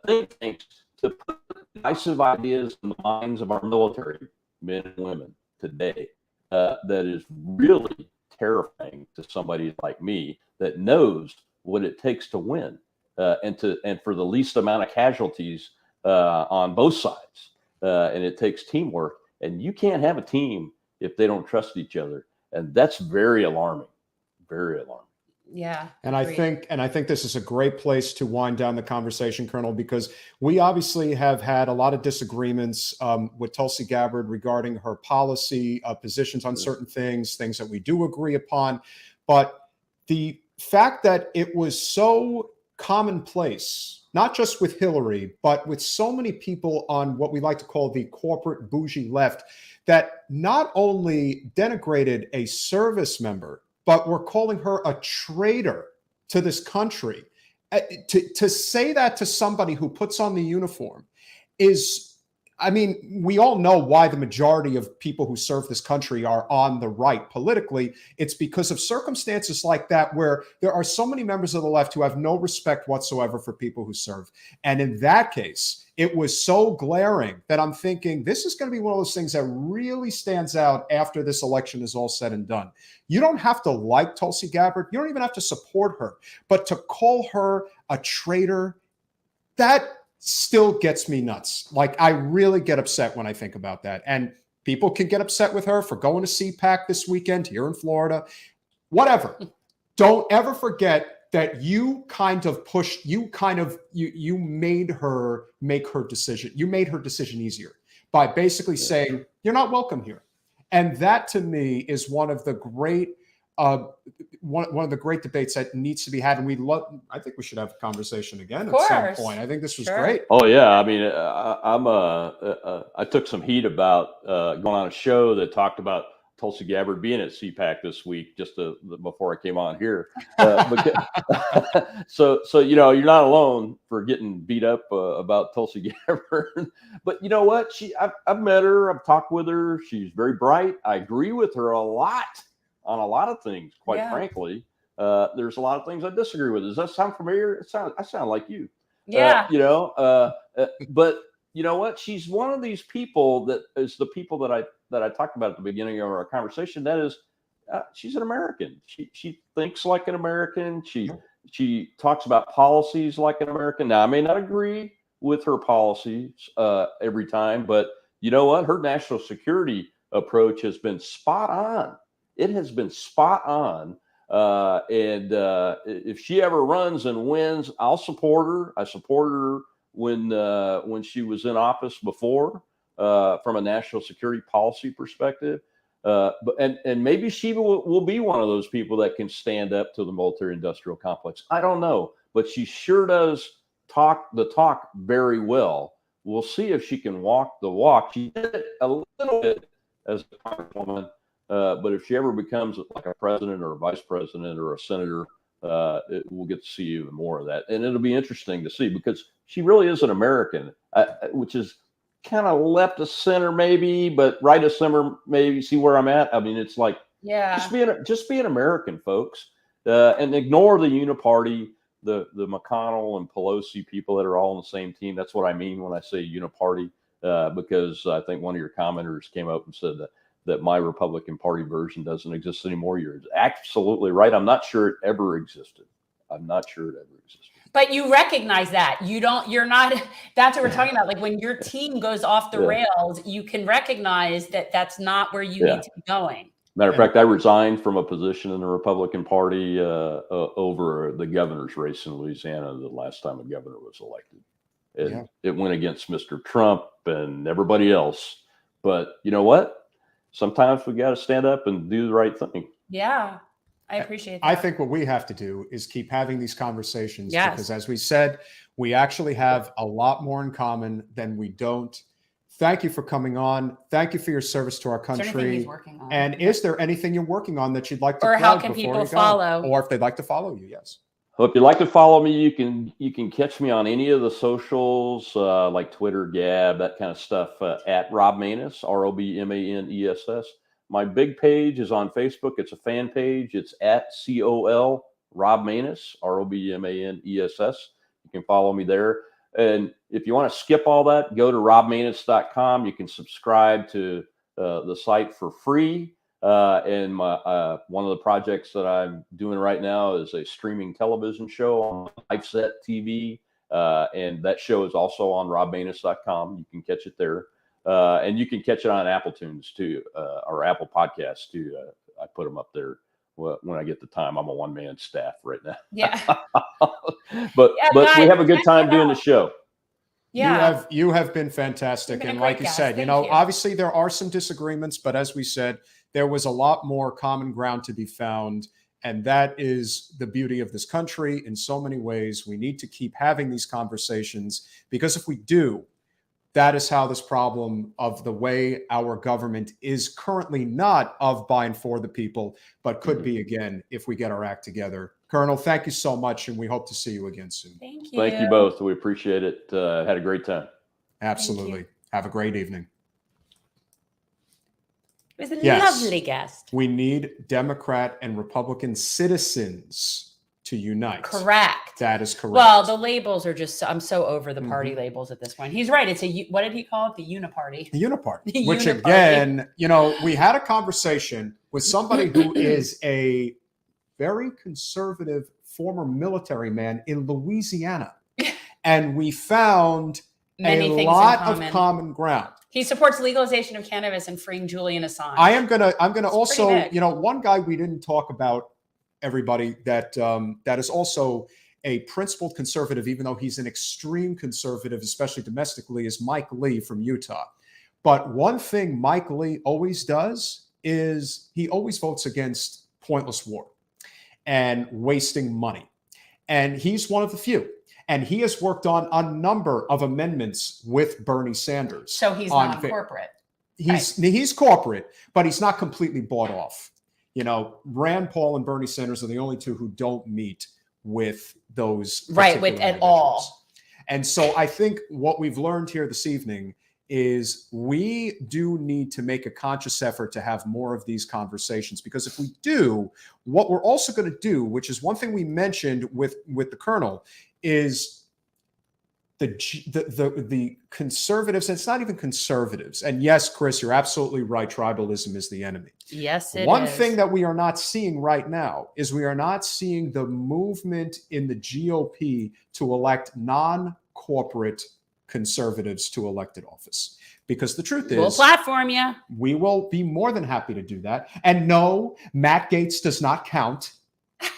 think tanks to put divisive ideas in the minds of our military men and women today, that is really terrifying to somebody like me that knows what it takes to win and for the least amount of casualties on both sides. And it takes teamwork, and you can't have a team if they don't trust each other. And that's very alarming, very alarming. Yeah. And I think this is a great place to wind down the conversation, Colonel, because we obviously have had a lot of disagreements with Tulsi Gabbard regarding her policy positions on certain things that we do agree upon. But the fact that it was so commonplace, not just with Hillary, but with so many people on what we like to call the corporate bougie left, that not only denigrated a service member, but we're calling her a traitor to this country. To say that to somebody who puts on the uniform is, I mean, we all know why the majority of people who serve this country are on the right politically. It's because of circumstances like that where there are so many members of the left who have no respect whatsoever for people who serve. And in that case, it was so glaring that I'm thinking this is going to be one of those things that really stands out after this election is all said and done. You don't have to like Tulsi Gabbard. You don't even have to support her. But to call her a traitor, that still gets me nuts. Like, I really get upset when I think about that. And people can get upset with her for going to CPAC this weekend here in Florida. Whatever. Don't ever forget that you made her make her decision. You made her decision easier by basically saying, you're not welcome here. And that to me is one of the great one of the great debates that needs to be had. And I think we should have a conversation again at some point. I think this was great. Oh yeah. I mean, I took some heat about going on a show that talked about Tulsi Gabbard being at CPAC this week, just before I came on here. So you're not alone for getting beat up about Tulsi Gabbard. But you know what? I've met her. I've talked with her. She's very bright. I agree with her a lot on a lot of things. Quite frankly, there's a lot of things I disagree with. Does that sound familiar? I sound like you. Yeah. But you know what? She's one of these people that is the people that I talked about at the beginning of our conversation. That is, she's an American. She thinks like an American. She talks about policies like an American. Now, I may not agree with her policies every time, but you know what? Her national security approach has been spot on. It has been spot on. And if she ever runs and wins, I'll support her. I support her when she was in office before, from a national security policy perspective. But maybe she will be one of those people that can stand up to the military-industrial complex. I don't know, but she sure does talk the talk very well. We'll see if she can walk the walk. She did it a little bit as a congresswoman, but if she ever becomes like a president or a vice president or a senator, we'll get to see even more of that. And it'll be interesting to see, because she really is an American, which is kind of left of center maybe, but right of center maybe. See where I'm at? I mean, it's like, just be an American, folks, and ignore the uniparty, the McConnell and Pelosi people that are all on the same team. That's what I mean when I say uniparty, because I think one of your commenters came up and said that my Republican Party version doesn't exist anymore. You're absolutely right. I'm not sure it ever existed. But you recognize that you're not, that's what we're talking about. Like when your team goes off the rails, you can recognize that that's not where you need to be going. Matter of fact, I resigned from a position in the Republican Party over the governor's race in Louisiana the last time a governor was elected. And it went against Mr. Trump and everybody else. But you know what? Sometimes we got to stand up and do the right thing. Yeah, I appreciate that. I think what we have to do is keep having these conversations, because as we said, we actually have a lot more in common than we don't. Thank you for coming on. Thank you for your service to our country. And is there anything you're working on that you'd like to plug? Or how can people follow? Or if they'd like to follow you, yes. Well, if you'd like to follow me, you can catch me on any of the socials, like Twitter, Gab, that kind of stuff, at Rob Maness, ROBMANESS. My big page is on Facebook. It's a fan page. It's at COL Rob Maness, ROBMANESS. You can follow me there. And if you want to skip all that, go to robmaness.com. You can subscribe to the site for free. And my one of the projects that I'm doing right now is a streaming television show on LifeSet TV. And that show is also on robmaness.com. You can catch it there. And you can catch it on Apple Tunes too, or Apple Podcasts too. I put them up there when I get the time. I'm a one-man staff right now. Yeah. but we have a good time doing the show. Yeah. You have been fantastic. And like you said, obviously there are some disagreements, but as we said, there was a lot more common ground to be found. And that is the beauty of this country in so many ways. We need to keep having these conversations, because if we do, that is how this problem of the way our government is currently not of, by, and for the people, but could be again if we get our act together. Colonel, thank you so much, and we hope to see you again soon. Thank you. Thank you both. We appreciate it. Had a great time. Absolutely. Have a great evening. It was a lovely guest. We need Democrat and Republican citizens to unite. Correct. That is correct. Well, the labels are just, I'm so over the party labels at this point. He's right. It's what did he call it? The uniparty. The uniparty. Which again, we had a conversation with somebody who is a very conservative former military man in Louisiana. And we found a lot of common ground. He supports legalization of cannabis and freeing Julian Assange. I'm gonna also, one guy we didn't talk about, everybody, that is also a principled conservative, even though he's an extreme conservative, especially domestically, is Mike Lee from Utah. But one thing Mike Lee always does is he always votes against pointless war and wasting money. And he's one of the few. And he has worked on a number of amendments with Bernie Sanders. So he's not corporate. He's corporate, but he's not completely bought off. Rand Paul and Bernie Sanders are the only two who don't meet with those at all. And so I think what we've learned here this evening is we do need to make a conscious effort to have more of these conversations, because if we do, what we're also going to do, which is one thing we mentioned with the Colonel, is the conservatives. And it's not even conservatives. And yes, Chris, you're absolutely right. Tribalism is the enemy. Yes, it is. One thing that we are not seeing right now is we are not seeing the movement in the GOP to elect non-corporate conservatives to elected office. Because the truth is, we'll platform you. We will be more than happy to do that. And no, Matt Gaetz does not count.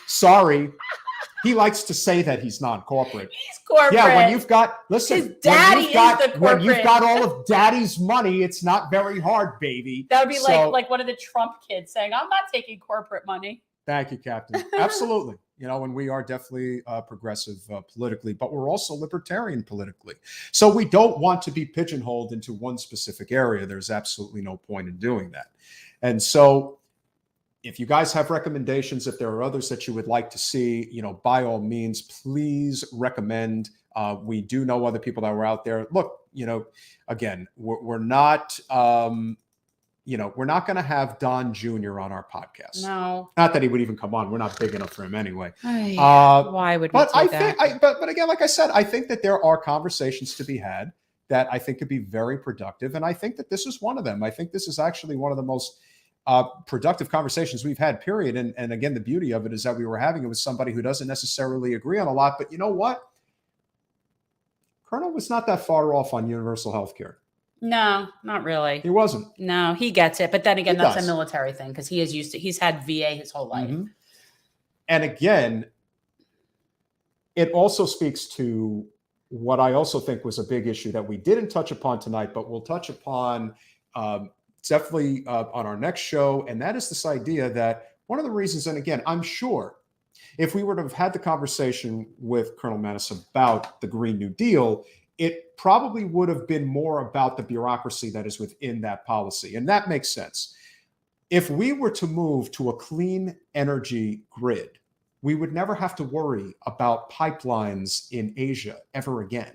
Sorry. He likes to say that he's non-corporate. He's corporate. Yeah, when you've got, listen, his daddy is the corporate. When you've got all of daddy's money, it's not very hard, baby. That would be like one of the Trump kids saying, I'm not taking corporate money. Thank you, Captain. Absolutely. And we are definitely progressive politically, but we're also libertarian politically. So we don't want to be pigeonholed into one specific area. There's absolutely no point in doing that. And so if you guys have recommendations, if there are others that you would like to see, by all means, please recommend. We do know other people that were out there. Look, again, we're not, we're not going to have Don Jr. on our podcast. No. Not that he would even come on. We're not big enough for him anyway. Why would we do that? But again, like I said, I think that there are conversations to be had that I think could be very productive. And I think that this is one of them. I think this is actually one of the most productive conversations we've had, period. And again, the beauty of it is that we were having it with somebody who doesn't necessarily agree on a lot. But you know what? Colonel was not that far off on universal health care. No, not really. He wasn't. No, he gets it. But then again, that's a military thing because he's had VA his whole life. Mm-hmm. And again, it also speaks to what I also think was a big issue that we didn't touch upon tonight, but we'll touch upon definitely on our next show. And that is this idea that one of the reasons, and again, I'm sure if we were to have had the conversation with Colonel Maness about the Green New Deal, it probably would have been more about the bureaucracy that is within that policy. And that makes sense. If we were to move to a clean energy grid, we would never have to worry about pipelines in Asia ever again.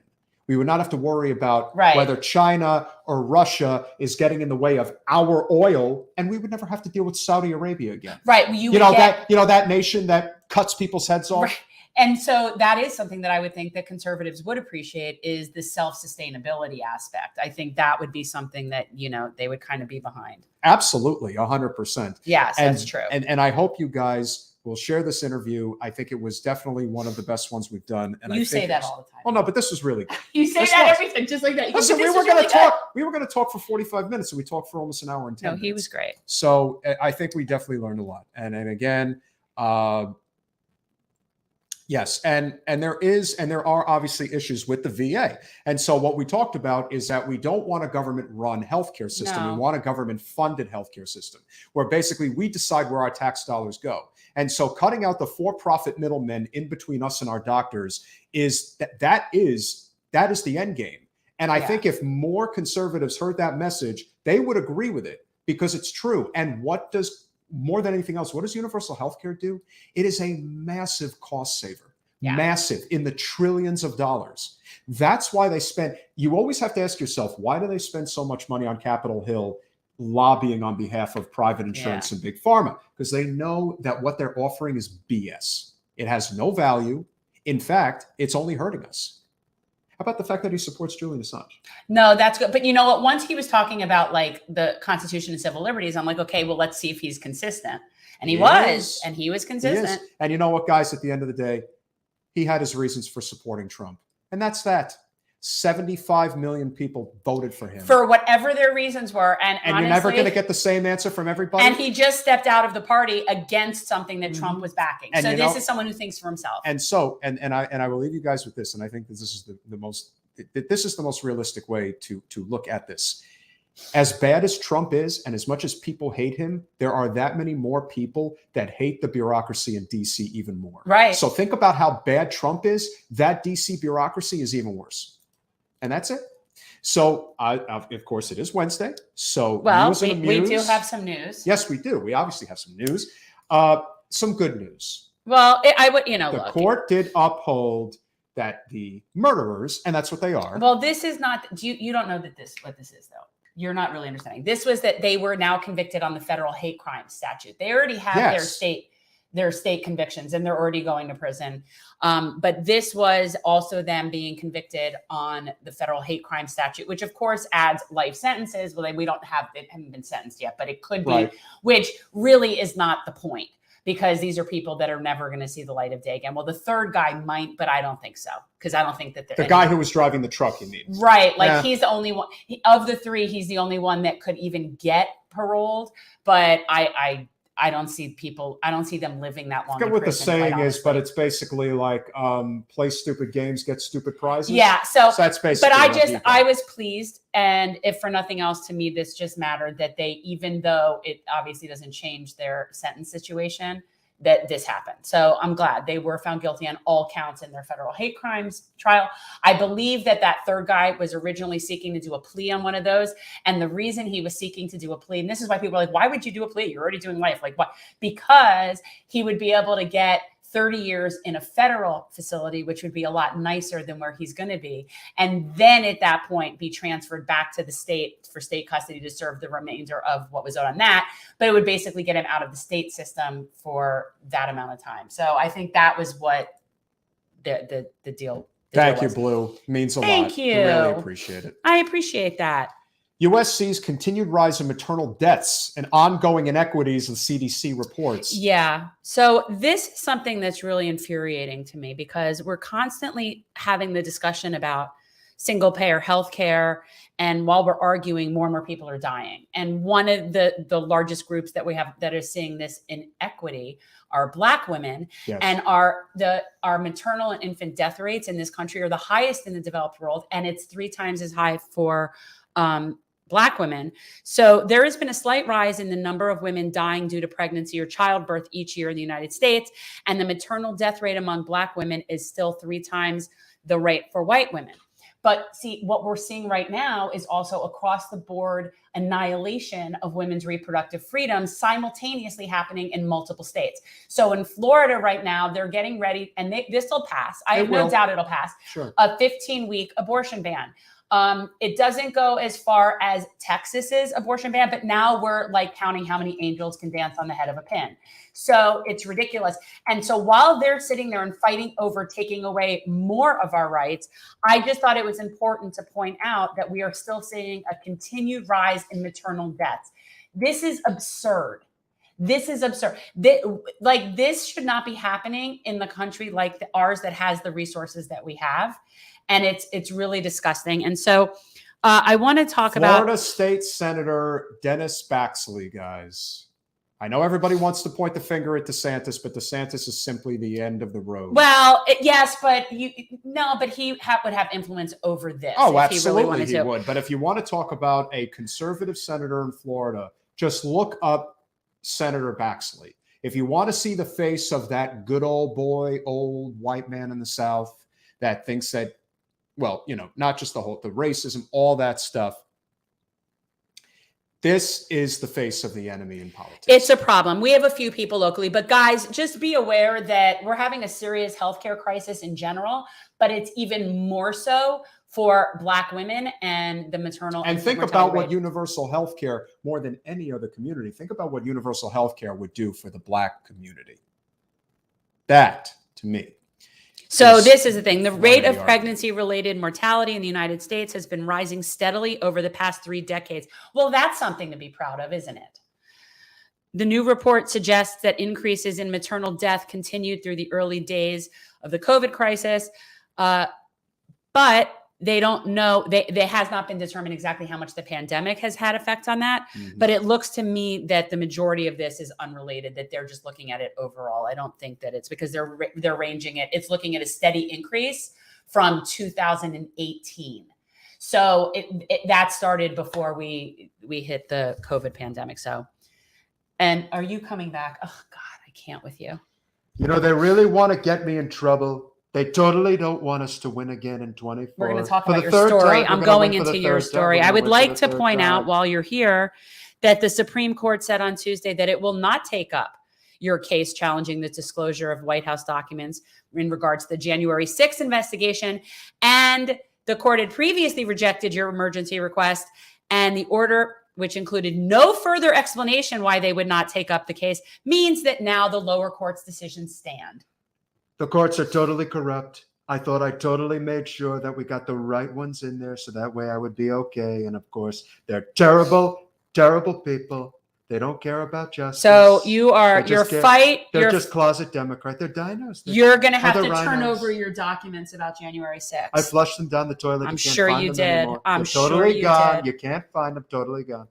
We would not have to worry about whether China or Russia is getting in the way of our oil, and we would never have to deal with Saudi Arabia again. Right. That nation that cuts people's heads off. Right. And so that is something that I would think that conservatives would appreciate is the self-sustainability aspect. I think that would be something that, they would kind of be behind. Absolutely. 100%. Yes, that's true. And I hope you guys will share this interview. I think it was definitely one of the best ones we've done. And you say that all the time. Well, no, but this was really good. You say that everything just like that. Listen, we were going to talk for 45 minutes and we talked for almost an hour and 10 minutes. No, he was great. So I think we definitely learned a lot. And again, yes, and there are obviously issues with the VA. And so what we talked about is that we don't want a government-run healthcare system. No. We want a government-funded healthcare system where basically we decide where our tax dollars go. And so cutting out the for-profit middlemen in between us and our doctors is that is the end game. And I think if more conservatives heard that message, they would agree with it because it's true. And more than anything else, what does universal health care do? It is a massive cost saver, massive in the trillions of dollars. That's why you always have to ask yourself, why do they spend so much money on Capitol Hill lobbying on behalf of private insurance and big pharma? Because they know that what they're offering is BS. It has no value. In fact, it's only hurting us. How about the fact that he supports Julian Assange? No, that's good. But you know what? Once he was talking about like the Constitution and civil liberties, I'm like, okay, well, let's see if he's consistent. And he was consistent. And you know what, guys, at the end of the day, he had his reasons for supporting Trump. And that's that. 75 million people voted for him. For whatever their reasons were. And honestly, you're never going to get the same answer from everybody. And he just stepped out of the party against something that Trump was backing. And so this is someone who thinks for himself. And so, and I will leave you guys with this. And I think this is the most realistic way to look at this. As bad as Trump is, and as much as people hate him, there are that many more people that hate the bureaucracy in DC even more. Right. So think about how bad Trump is. That DC bureaucracy is even worse. And that's it. So, of course, it is Wednesday. So, we do have some news. Yes, we do. We obviously have some news. Some good news. Well, the court did uphold that the murderers, and that's what they are. Well, this is not. You don't know what this is, though. You're not really understanding. This was that they were now convicted on the federal hate crime statute. They already have their state convictions and they're already going to prison. But this was also them being convicted on the federal hate crime statute, which of course adds life sentences. Well, they haven't been sentenced yet, but it could be, which really is not the point because these are people that are never going to see the light of day again. Well, the third guy might, but I don't think so. Because I don't think that the guy who was driving the truck, you mean? Right. Like he's the only one of the three. He's the only one that could even get paroled. But I don't see them living that long. I forget what the saying is, but it's basically like play stupid games, get stupid prizes. Yeah. So that's basically. But I was pleased. And if for nothing else, to me, this just mattered that even though it obviously doesn't change their sentence situation, that this happened. So I'm glad they were found guilty on all counts in their federal hate crimes trial. I believe that third guy was originally seeking to do a plea on one of those. And the reason he was seeking to do a plea, and this is why people are like, why would you do a plea? You're already doing life. Like, what? Because he would be able to get 30 years in a federal facility, which would be a lot nicer than where he's going to be. And then at that point, be transferred back to the state for state custody to serve the remainder of what was owed on that. But it would basically get him out of the state system for that amount of time. So I think that was what the deal. Thank you, Blue. Means a lot. Thank you. Really appreciate it. I appreciate that. USC's continued rise in maternal deaths and ongoing inequities, the CDC reports. Yeah. So this is something that's really infuriating to me because we're constantly having the discussion about single payer healthcare. And while we're arguing, more and more people are dying. And one of the largest groups that we have that are seeing this inequity are Black women. Yes. And our maternal and infant death rates in this country are the highest in the developed world. And it's 3 times as high for Black women. So there has been a slight rise in the number of women dying due to pregnancy or childbirth each year in the United States. And the maternal death rate among Black women is still 3 times the rate for white women. But see, what we're seeing right now is also across the board annihilation of women's reproductive freedoms simultaneously happening in multiple states. So in Florida right now, they're getting ready, and this will pass. I have no doubt it'll pass. Sure. A 15-week abortion ban. It doesn't go as far as Texas's abortion ban, but now we're like counting how many angels can dance on the head of a pin. So it's ridiculous. And so while they're sitting there and fighting over taking away more of our rights, I just thought it was important to point out that we are still seeing a continued rise in maternal deaths. This is absurd. This is absurd. This should not be happening in the country like ours that has the resources that we have. And it's really disgusting. And so I want to talk about Florida State Senator Dennis Baxley, guys. I know everybody wants to point the finger at DeSantis, but DeSantis is simply the end of the road. Well, yes, but he would have influence over this. Oh, if absolutely he would. But if you want to talk about a conservative senator in Florida, just look up Senator Baxley. If you want to see the face of that good old boy, old white man in the South that thinks that, well, not just the racism, all that stuff. This is the face of the enemy in politics. It's a problem. We have a few people locally, but guys, just be aware that we're having a serious healthcare crisis in general, but it's even more so for Black women and the maternal. And think about what universal healthcare, more than any other community, think about what universal healthcare would do for the Black community. That, to me. So this is the thing. The rate of pregnancy-related mortality in the United States has been rising steadily over the past 3 decades. Well, that's something to be proud of, isn't it? The new report suggests that increases in maternal death continued through the early days of the COVID crisis, but they don't know. They has not been determined exactly how much the pandemic has had effect on that. Mm-hmm. But it looks to me that the majority of this is unrelated, that they're just looking at it overall. I don't think that it's because they're ranging it. It's looking at a steady increase from 2018. So that started before we hit the COVID pandemic. So, and are you coming back? Oh God, I can't with you. They really want to get me in trouble. They totally don't want us to win again in 24. We're going to talk about your story. I'm going into your story. I would like to point out while you're here that the Supreme Court said on Tuesday that it will not take up your case challenging the disclosure of White House documents in regards to the January 6th investigation. And the court had previously rejected your emergency request, and the order, which included no further explanation why they would not take up the case, means that now the lower court's decisions stand. The courts are totally corrupt. I thought I totally made sure that we got the right ones in there so that way I would be okay. And of course, they're terrible, terrible people. They don't care about justice. So you're just closet Democrat. They're dinos. You're going to have to turn over your documents about January 6th. I flushed them down the toilet. I'm sure you did. I'm sure you did. You can't find them. Totally gone.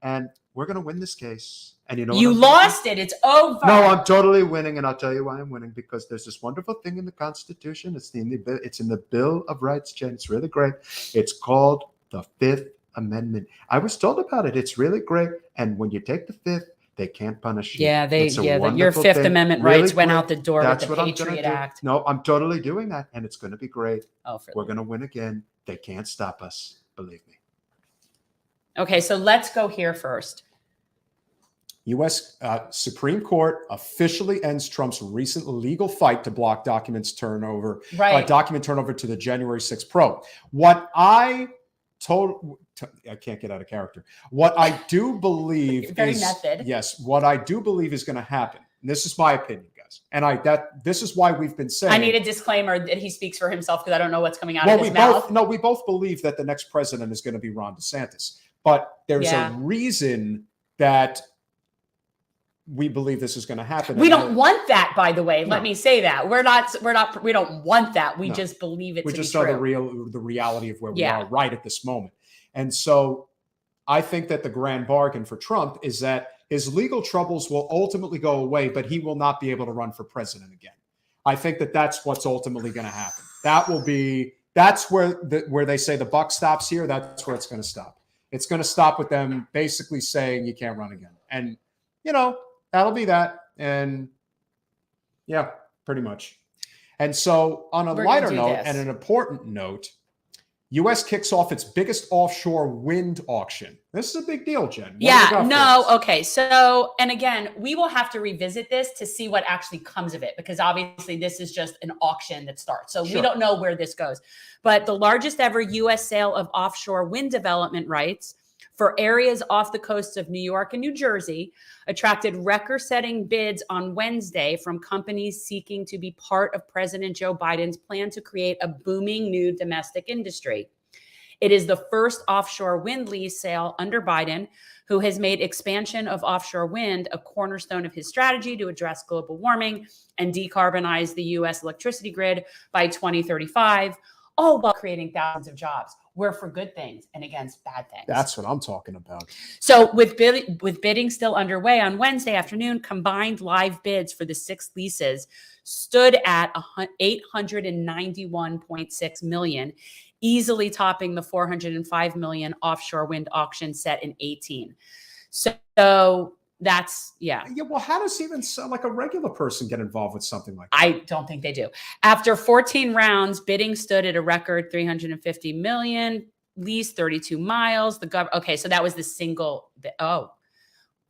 And we're going to win this case. And you lost it. It's over. No, I'm totally winning, and I'll tell you why I'm winning. Because there's this wonderful thing in the Constitution. It's in the Bill of Rights, Jen. It's really great. It's called the Fifth Amendment. I was told about it. It's really great. And when you take the Fifth, They can't punish you. Yeah, your wonderful Fifth thing. Amendment Really rights went great. out the door with That's the what I'm gonna Patriot do. Act. No, I'm totally doing that, and it's going to be great. Oh, We're going to win again. They can't stop us. Believe me. Okay, so let's go here first. U.S. Supreme Court officially ends Trump's recent legal fight to block document turnover to the January 6th probe. I can't get out of character. What I do believe what I do believe is going to happen. And this is my opinion, guys. And this is why we've been saying. I need a disclaimer that he speaks for himself because I don't know what's coming out of his mouth. We both believe that the next president is going to be Ron DeSantis. But there's a reason that we believe this is going to happen. We don't want that, by the way. Let me say that. We don't want that. We just believe it to be true. We just know the reality of where we are right at this moment. And so I think that the grand bargain for Trump is that his legal troubles will ultimately go away, but he will not be able to run for president again. I think that that's what's ultimately going to happen. That's where they say the buck stops here. That's where it's going to stop. It's going to stop with them basically saying you can't run again. And, that'll be that. And yeah, pretty much. And so on a lighter note and an important note, U.S. kicks off its biggest offshore wind auction. This is a big deal, Jen. Okay. So, and again, we will have to revisit this to see what actually comes of it, because obviously this is just an auction that starts. So we don't know where this goes. But the largest ever U.S. sale of offshore wind development rights for areas off the coasts of New York and New Jersey attracted record-setting bids on Wednesday from companies seeking to be part of President Joe Biden's plan to create a booming new domestic industry. It is the first offshore wind lease sale under Biden, who has made expansion of offshore wind a cornerstone of his strategy to address global warming and decarbonize the U.S. electricity grid by 2035, all while creating thousands of jobs. We're for good things and against bad things. That's what I'm talking about. So with bidding still underway on Wednesday afternoon, combined live bids for the 6 leases stood at $891.6 million, easily topping the $405 million offshore wind auction set in 2018. So that's, well, how does even like a regular person get involved with something like that? I don't think they do. After 14 rounds, bidding stood at a record $350 million, lease 32 miles. Okay, so that was the single.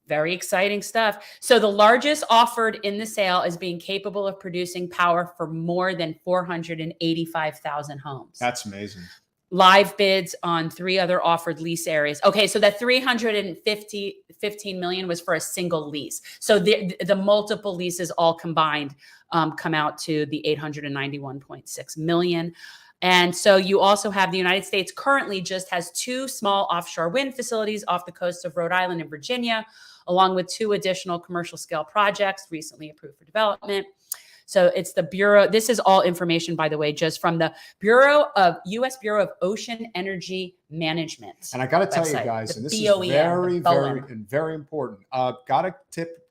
Very exciting stuff. So the largest offered in the sale is being capable of producing power for more than 485,000 homes. That's amazing. Live bids on 3 other offered lease areas. Okay, so that $315 million was for a single lease. So the multiple leases all combined come out to the $891.6 million. And so you also have the United States currently just has 2 small offshore wind facilities off the coast of Rhode Island and Virginia, along with 2 additional commercial scale projects recently approved for development. So it's the Bureau. This is all information, by the way, just from the U.S. Bureau of Ocean Energy Management. And I got to tell you guys, and this is very important. Got a tip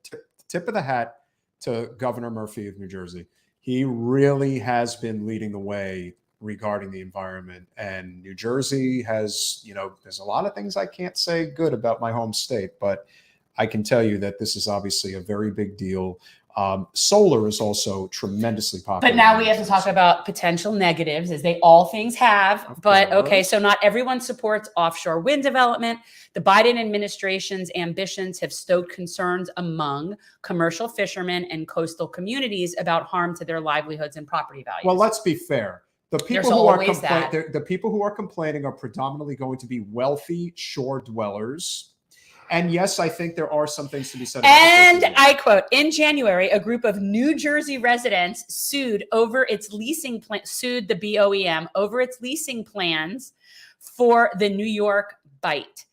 of the hat to Governor Murphy of New Jersey. He really has been leading the way regarding the environment. And New Jersey has, there's a lot of things I can't say good about my home state, but I can tell you that this is obviously a very big deal. Solar is also tremendously popular. But now we have to talk about potential negatives, as all things have. But okay, so not everyone supports offshore wind development. The Biden administration's ambitions have stoked concerns among commercial fishermen and coastal communities about harm to their livelihoods and property values. Well, let's be fair. The people who are complaining are predominantly going to be wealthy shore dwellers. And yes, I think there are some things to be said about and I quote, in January, a group of New Jersey residents sued the BOEM over its leasing plans for the New York Bight.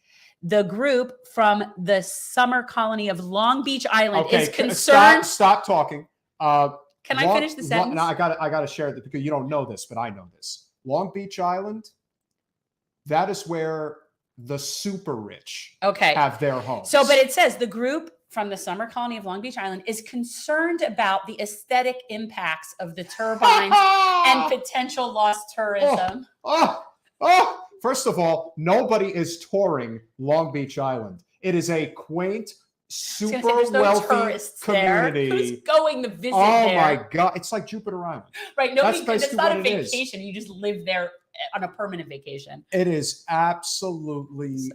The group from the summer colony of Long Beach Island is concerned. Stop talking. Can I finish the sentence? No, I got to share it because you don't know this, but I know this. Long Beach Island, that is where the super rich have their homes. So, but it says the group from the summer colony of Long Beach Island is concerned about the aesthetic impacts of the turbines and potential lost tourism. First of all, nobody is touring Long Beach Island. It is a quaint, super there's no wealthy tourists community. There. Who's going to visit Oh there? my God. It's like Jupiter Island. Right. Nobody, That's it's not a basically what it is. vacation. You just live there on a permanent vacation. It is absolutely,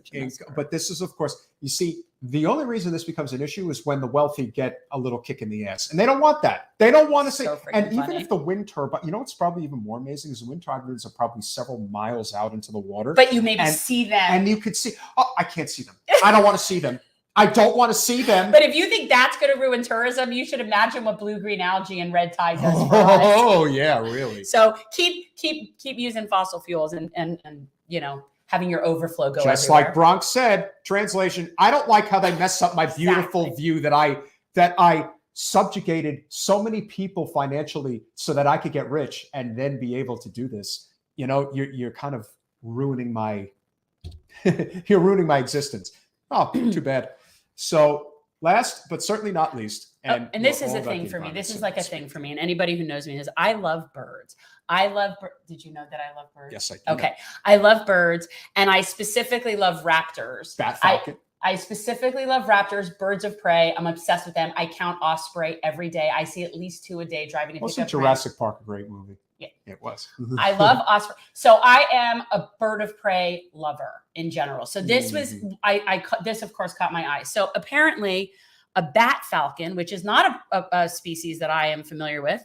but this is, of course, you see, the only reason this becomes an issue is when the wealthy get a little kick in the ass, and they don't want that. They don't want to see. And even if the wind turbine, you know, what's probably even more amazing is the wind turbines are probably several miles out into the water. But you maybe see them, and you could see. Oh, I can't see them. I don't want to see them. I don't want to see them. But if you think that's going to ruin tourism, you should imagine what blue-green algae and red tide does for us. Oh yeah, really. So keep using fossil fuels and you know, having your overflow go just everywhere. Like Bronx said. Translation: I don't like how they mess up my beautiful view that I subjugated so many people financially so that I could get rich and then be able to do this. You know, you're kind of ruining my you're ruining my existence. Oh, too bad. So last but certainly not least, and this is a thing for me. This is like a thing for me. And anybody who knows me knows I love birds. Did you know that I love birds? Yes, I do. Okay. I love birds. And I specifically love raptors. Bat falcon. I specifically love raptors, birds of prey. I'm obsessed with them. I count osprey every day. I see at least 2 a day driving to pick Wasn't up Jurassic Park a great movie? Yeah, it was. I love osprey. So I am a bird of prey lover in general. So this was, this of course caught my eye. So apparently a bat falcon, which is not a species that I am familiar with,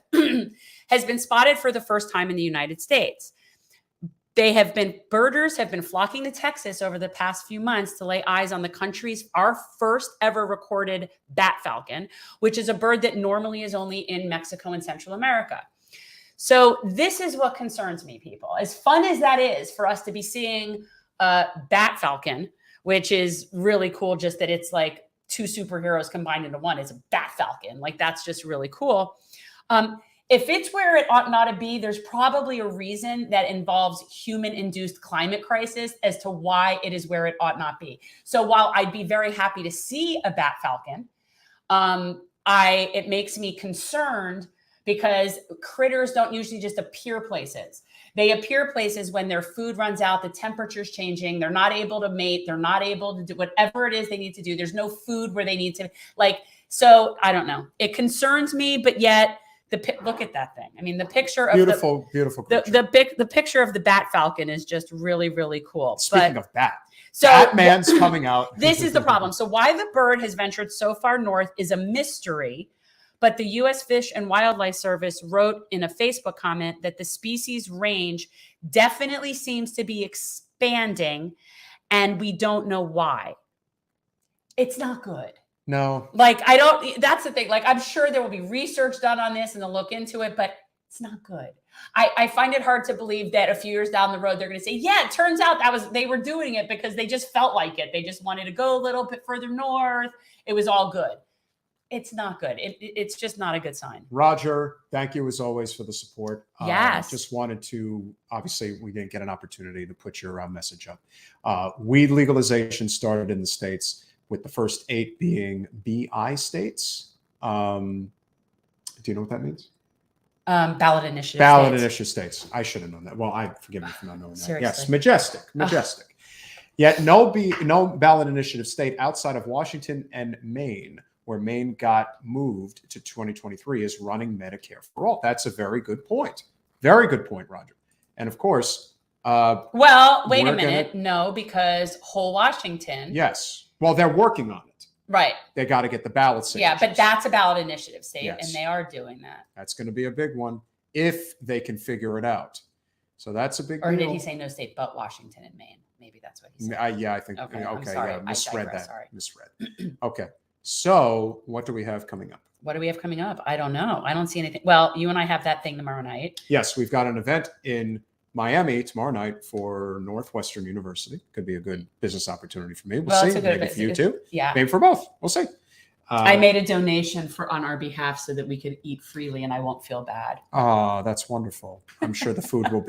has been spotted for the first time in the United States. Birders have been flocking to Texas over the past few months to lay eyes on our first ever recorded bat falcon, which is a bird that normally is only in Mexico and Central America. So this is what concerns me, people. As fun as that is for us to be seeing a bat falcon, which is really cool, just that it's like 2 superheroes combined into one. It's a bat falcon. Like, that's just really cool. If it's where it ought not to be, there's probably a reason that involves human-induced climate crisis as to why it is where it ought not be. So while I'd be very happy to see a bat falcon, it makes me concerned because critters don't usually just appear places. They appear places when their food runs out, the temperature's changing, they're not able to mate, they're not able to do whatever it is they need to do. There's no food where they need to, so I don't know. It concerns me, but yet look at that thing. I mean, the picture of beautiful the picture of the bat falcon is just really, really cool. Speaking of bat, so Batman's coming out. This is the problem. So why the bird has ventured so far north is a mystery. But the U.S. Fish and Wildlife Service wrote in a Facebook comment that the species range definitely seems to be expanding, and we don't know why. It's not good. No. That's the thing. I'm sure there will be research done on this and they'll look into it, but it's not good. I find it hard to believe that a few years down the road, they're going to say, yeah, it turns out they were doing it because they just felt like it. They just wanted to go a little bit further north. It was all good. It's not good. It's just not a good sign. Roger, thank you as always for the support. Yes. Just wanted to, obviously we didn't get an opportunity to put your message up. Weed legalization started in the States with the first 8 being BI states. Do you know what that means? Ballot initiative Ballot states. initiative states. I should have known that. Well, forgive me for not knowing that. Seriously. Yes, majestic. Yet no ballot initiative state outside of Washington and Maine, where Maine got moved to 2023, is running Medicare for all. That's a very good point. Very good point, Roger. And of course, well, wait a minute. No, because whole Washington. Yes. Well, they're working on it. Right. They got to get the ballot signatures. Yeah, but that's a ballot initiative state, Yes. and they are doing that. That's going to be a big one if they can figure it out. So that's a big deal. Or did he say no state but Washington and Maine? Maybe that's what he said. Yeah, I think. Okay, Yeah, misread that. Sorry. Misread. Okay. So what do we have coming up? What do we have coming up? I don't know. I don't see anything. Well, you and I have that thing tomorrow night. Yes, we've got an event in Miami tomorrow night for Northwestern University. Could be a good business opportunity for me. We'll see. Maybe for you too. Yeah. Maybe for both. We'll see. I made a donation on our behalf so that we could eat freely and I won't feel bad. Oh, that's wonderful. I'm sure the food will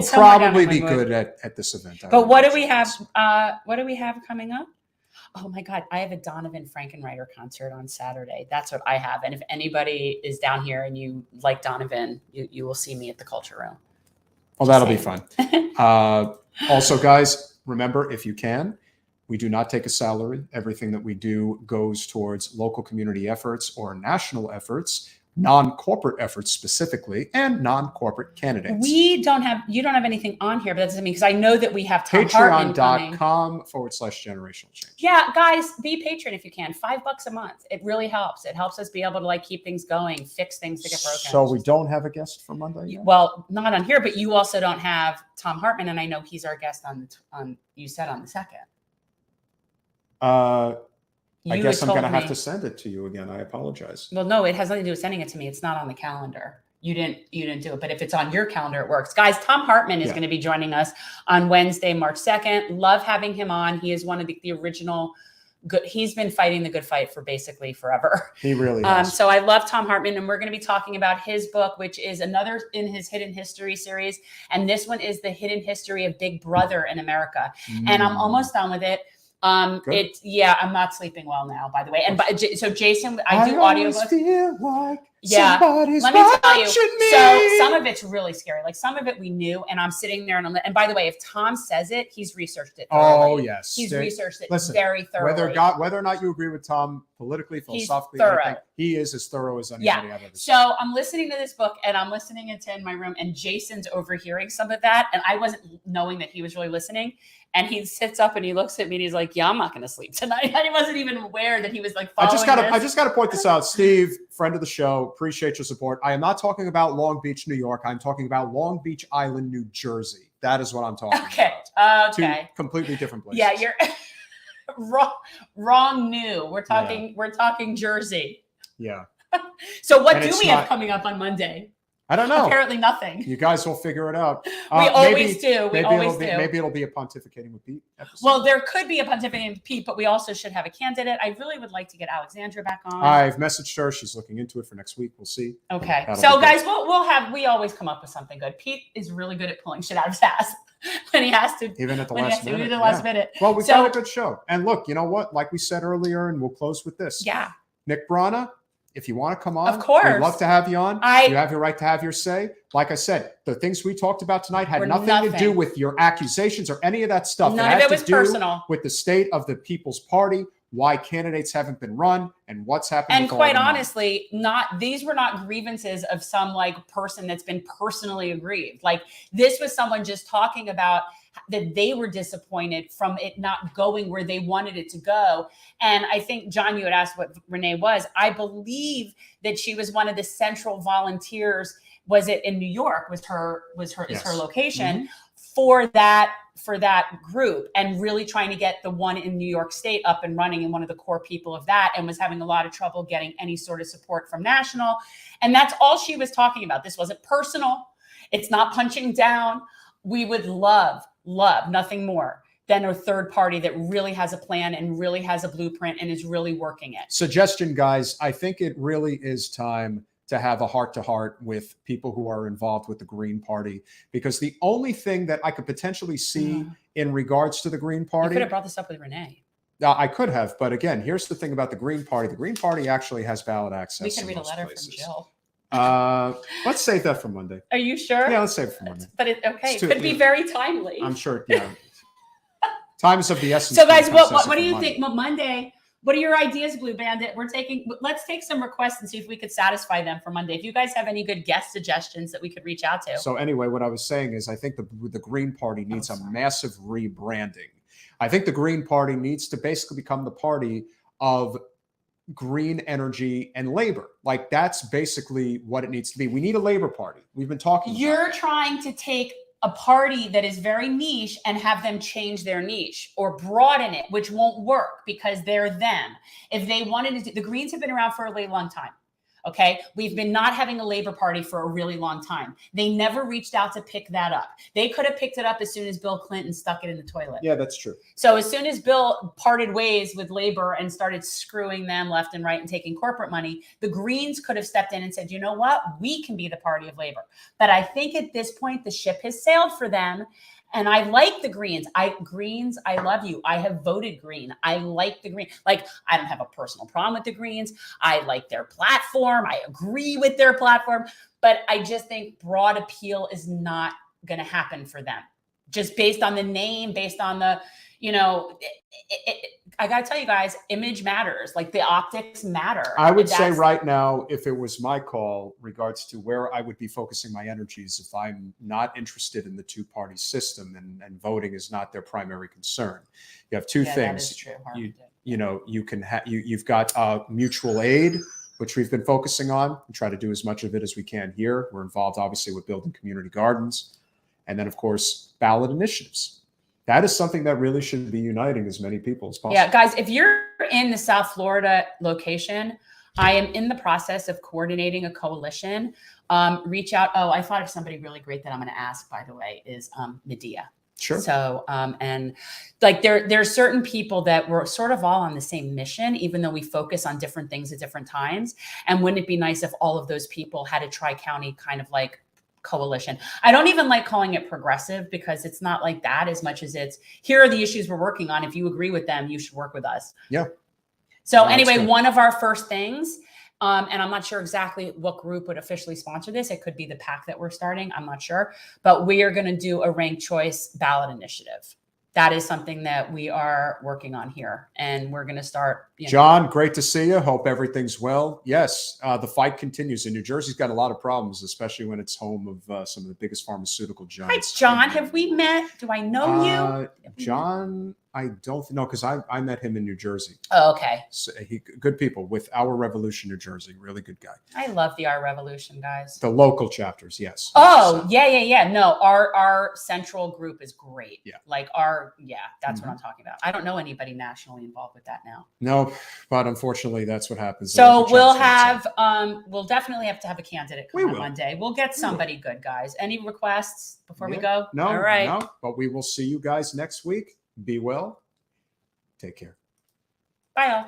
probably be good at this event. But what do we have? What do we have coming up? Oh my God, I have a Donovan Frankenreiter concert on Saturday. That's what I have. And if anybody is down here and you like Donovan, you will see me at the Culture Room. Well, that'll be fun. Also, guys, remember, if you can, We do not take a salary. Everything that we do goes towards local community efforts or national efforts, non-corporate efforts specifically, and non-corporate candidates. You don't have anything on here, but that doesn't mean, because I know that we have Tom Hartman coming. Patreon.com/generational change. Yeah, guys, be a patron if you can. $5 a month. It really helps. It helps us be able to like keep things going, fix things that get broken. So we don't have a guest for Monday yet? Well, not on here, but you also don't have Tom Hartman, and I know he's our guest on you said on the 2nd. I guess I'm going to have to send it to you again. I apologize. Well, no, it has nothing to do with sending it to me. It's not on the calendar. You didn't do it, but if it's on your calendar, it works. Guys, Tom Hartman is going to be joining us on Wednesday, March 2nd. Love having him on. He is one of the original good. He's been fighting the good fight for basically forever. He really has. So I love Tom Hartman, and we're going to be talking about his book, which is another in his Hidden History series. And this one is the Hidden History of Big Brother in America. And I'm almost done with it. I'm not sleeping well now, by the way. And so Jason, I do audiobooks. Let me tell you. So some of it's really scary. Like some of it we knew, and I'm sitting there and by the way, if Tom says it, he's researched it thoroughly. Oh yes. He's researched it very thoroughly. Whether or not you agree with Tom politically, philosophically, anything, he is as thorough as anybody I've ever seen. So I'm listening to this book, and I'm listening it in my room, and Jason's overhearing some of that, and I wasn't knowing that he was really listening. And he sits up and he looks at me and he's like, "Yeah, I'm not going to sleep tonight." And he wasn't even aware that he was like following I just got to point this out. Steve, friend of the show, appreciate your support. I am not talking about Long Beach, New York. I'm talking about Long Beach Island, New Jersey. That is what I'm talking about. Okay. Two completely different places. Yeah, you're wrong. We're talking Jersey. Yeah. So what do we have coming up on Monday? I don't know. Apparently nothing. You guys will figure it out. We always do. Maybe it'll be a pontificating with Pete episode. Well, there could be a pontificating with Pete, but we also should have a candidate. I really would like to get Alexandra back on. I've messaged her. She's looking into it for next week. We'll see. Okay. So guys, we always come up with something good. Pete is really good at pulling shit out of his ass when he has to. Even at the last minute. Well, we've got a good show. And look, you know what? Like we said earlier, and we'll close with this. Yeah. Nick Brana, if you want to come on, of course, we'd love to have you on. You have your right to have your say. Like I said, the things we talked about tonight had nothing to do with your accusations or any of that stuff. None of it was personal. With the state of the People's Party, why candidates haven't been run, and what's happened. And quite honestly, these were not grievances of some like person that's been personally aggrieved. Like this was someone just talking about that they were disappointed from it not going where they wanted it to go. And I think, John, you had asked what Renee was. I believe that she was one of the central volunteers. Was it in New York? Is her location for that group, and really trying to get the one in New York State up and running, and one of the core people of that, and was having a lot of trouble getting any sort of support from national. And that's all she was talking about. This wasn't personal. It's not punching down. We would love nothing more than a third party that really has a plan and really has a blueprint and is really working it. Suggestion, guys, I think it really is time to have a heart-to-heart with people who are involved with the Green Party, because the only thing that I could potentially see in regards to the Green Party— You could have brought this up with Renee. I could have, but again, here's the thing about the Green Party. The Green Party actually has ballot access. We can read a letter from Jill. Let's save that for Monday. Are you sure? Yeah, let's save it for Monday. But it could be very timely. I'm sure. Yeah. Time is of the essence. So guys, what do you think? Well, Monday, what are your ideas, Blue Bandit? Let's take some requests and see if we could satisfy them for Monday. If you guys have any good guest suggestions that we could reach out to. So anyway, what I was saying is I think the Green Party needs a massive rebranding. I think the Green Party needs to basically become the party of green energy and labor. Like that's basically what it needs to be. We need a labor party. We've been talking about You're trying to take a party that is very niche and have them change their niche or broaden it, which won't work because they're them. If they wanted to, the Greens have been around for a really long time. Okay. We've been not having a labor party for a really long time. They never reached out to pick that up. They could have picked it up as soon as Bill Clinton stuck it in the toilet. Yeah, that's true. So as soon as Bill parted ways with labor and started screwing them left and right and taking corporate money, the Greens could have stepped in and said, you know what? We can be the party of labor. But I think at this point, the ship has sailed for them. And I like the Greens. Greens, I love you. I have voted Green. I like the Green. Like, I don't have a personal problem with the Greens. I like their platform. I agree with their platform. But I just think broad appeal is not going to happen for them. just based on the name, based on the, you know, I got to tell you guys, image matters. Like the optics matter. I would say right now, if it was my call, regards to where I would be focusing my energies, if I'm not interested in the two-party system and voting is not their primary concern, you have two things. That is true. You know, you can have you've got mutual aid, which we've been focusing on and try to do as much of it as we can here. We're involved, obviously, with building community gardens, and then, of course, ballot initiatives. That is something that really should be uniting as many people as possible. Yeah, guys, if you're in the South Florida location, I am in the process of coordinating a coalition. Reach out. Oh, I thought of somebody really great that I'm going to ask, by the way, is Medea. Sure. So, and like there's certain people that we're sort of all on the same mission, even though we focus on different things at different times. And wouldn't it be nice if all of those people had a tri-county kind of like coalition? I don't even like calling it progressive because it's not like that as much as it's, here are the issues we're working on. If you agree with them, you should work with us. Yeah. So anyway, one of our first things, and I'm not sure exactly what group would officially sponsor this. It could be the PAC that we're starting. I'm not sure, but we are going to do a ranked choice ballot initiative. That is something that we are working on here, and we're going to start. John, great to see you. Hope everything's well. Yes, the fight continues. And New Jersey's got a lot of problems, especially when it's home of some of the biggest pharmaceutical giants. Hi, John. Have we met? Do I know you? John, I don't know, because I met him in New Jersey. Oh, okay. So good people with Our Revolution, New Jersey. Really good guy. I love the Our Revolution guys. The local chapters, yes. Oh, yeah. No, our central group is great. Yeah. Like that's what I'm talking about. I don't know anybody nationally involved with that now. No, but unfortunately, that's what happens. So we'll definitely have to have a candidate come on Monday. We'll get somebody good, guys. Any requests before we go? No, all right. No, but we will see you guys next week. Be well. Take care. Bye, all.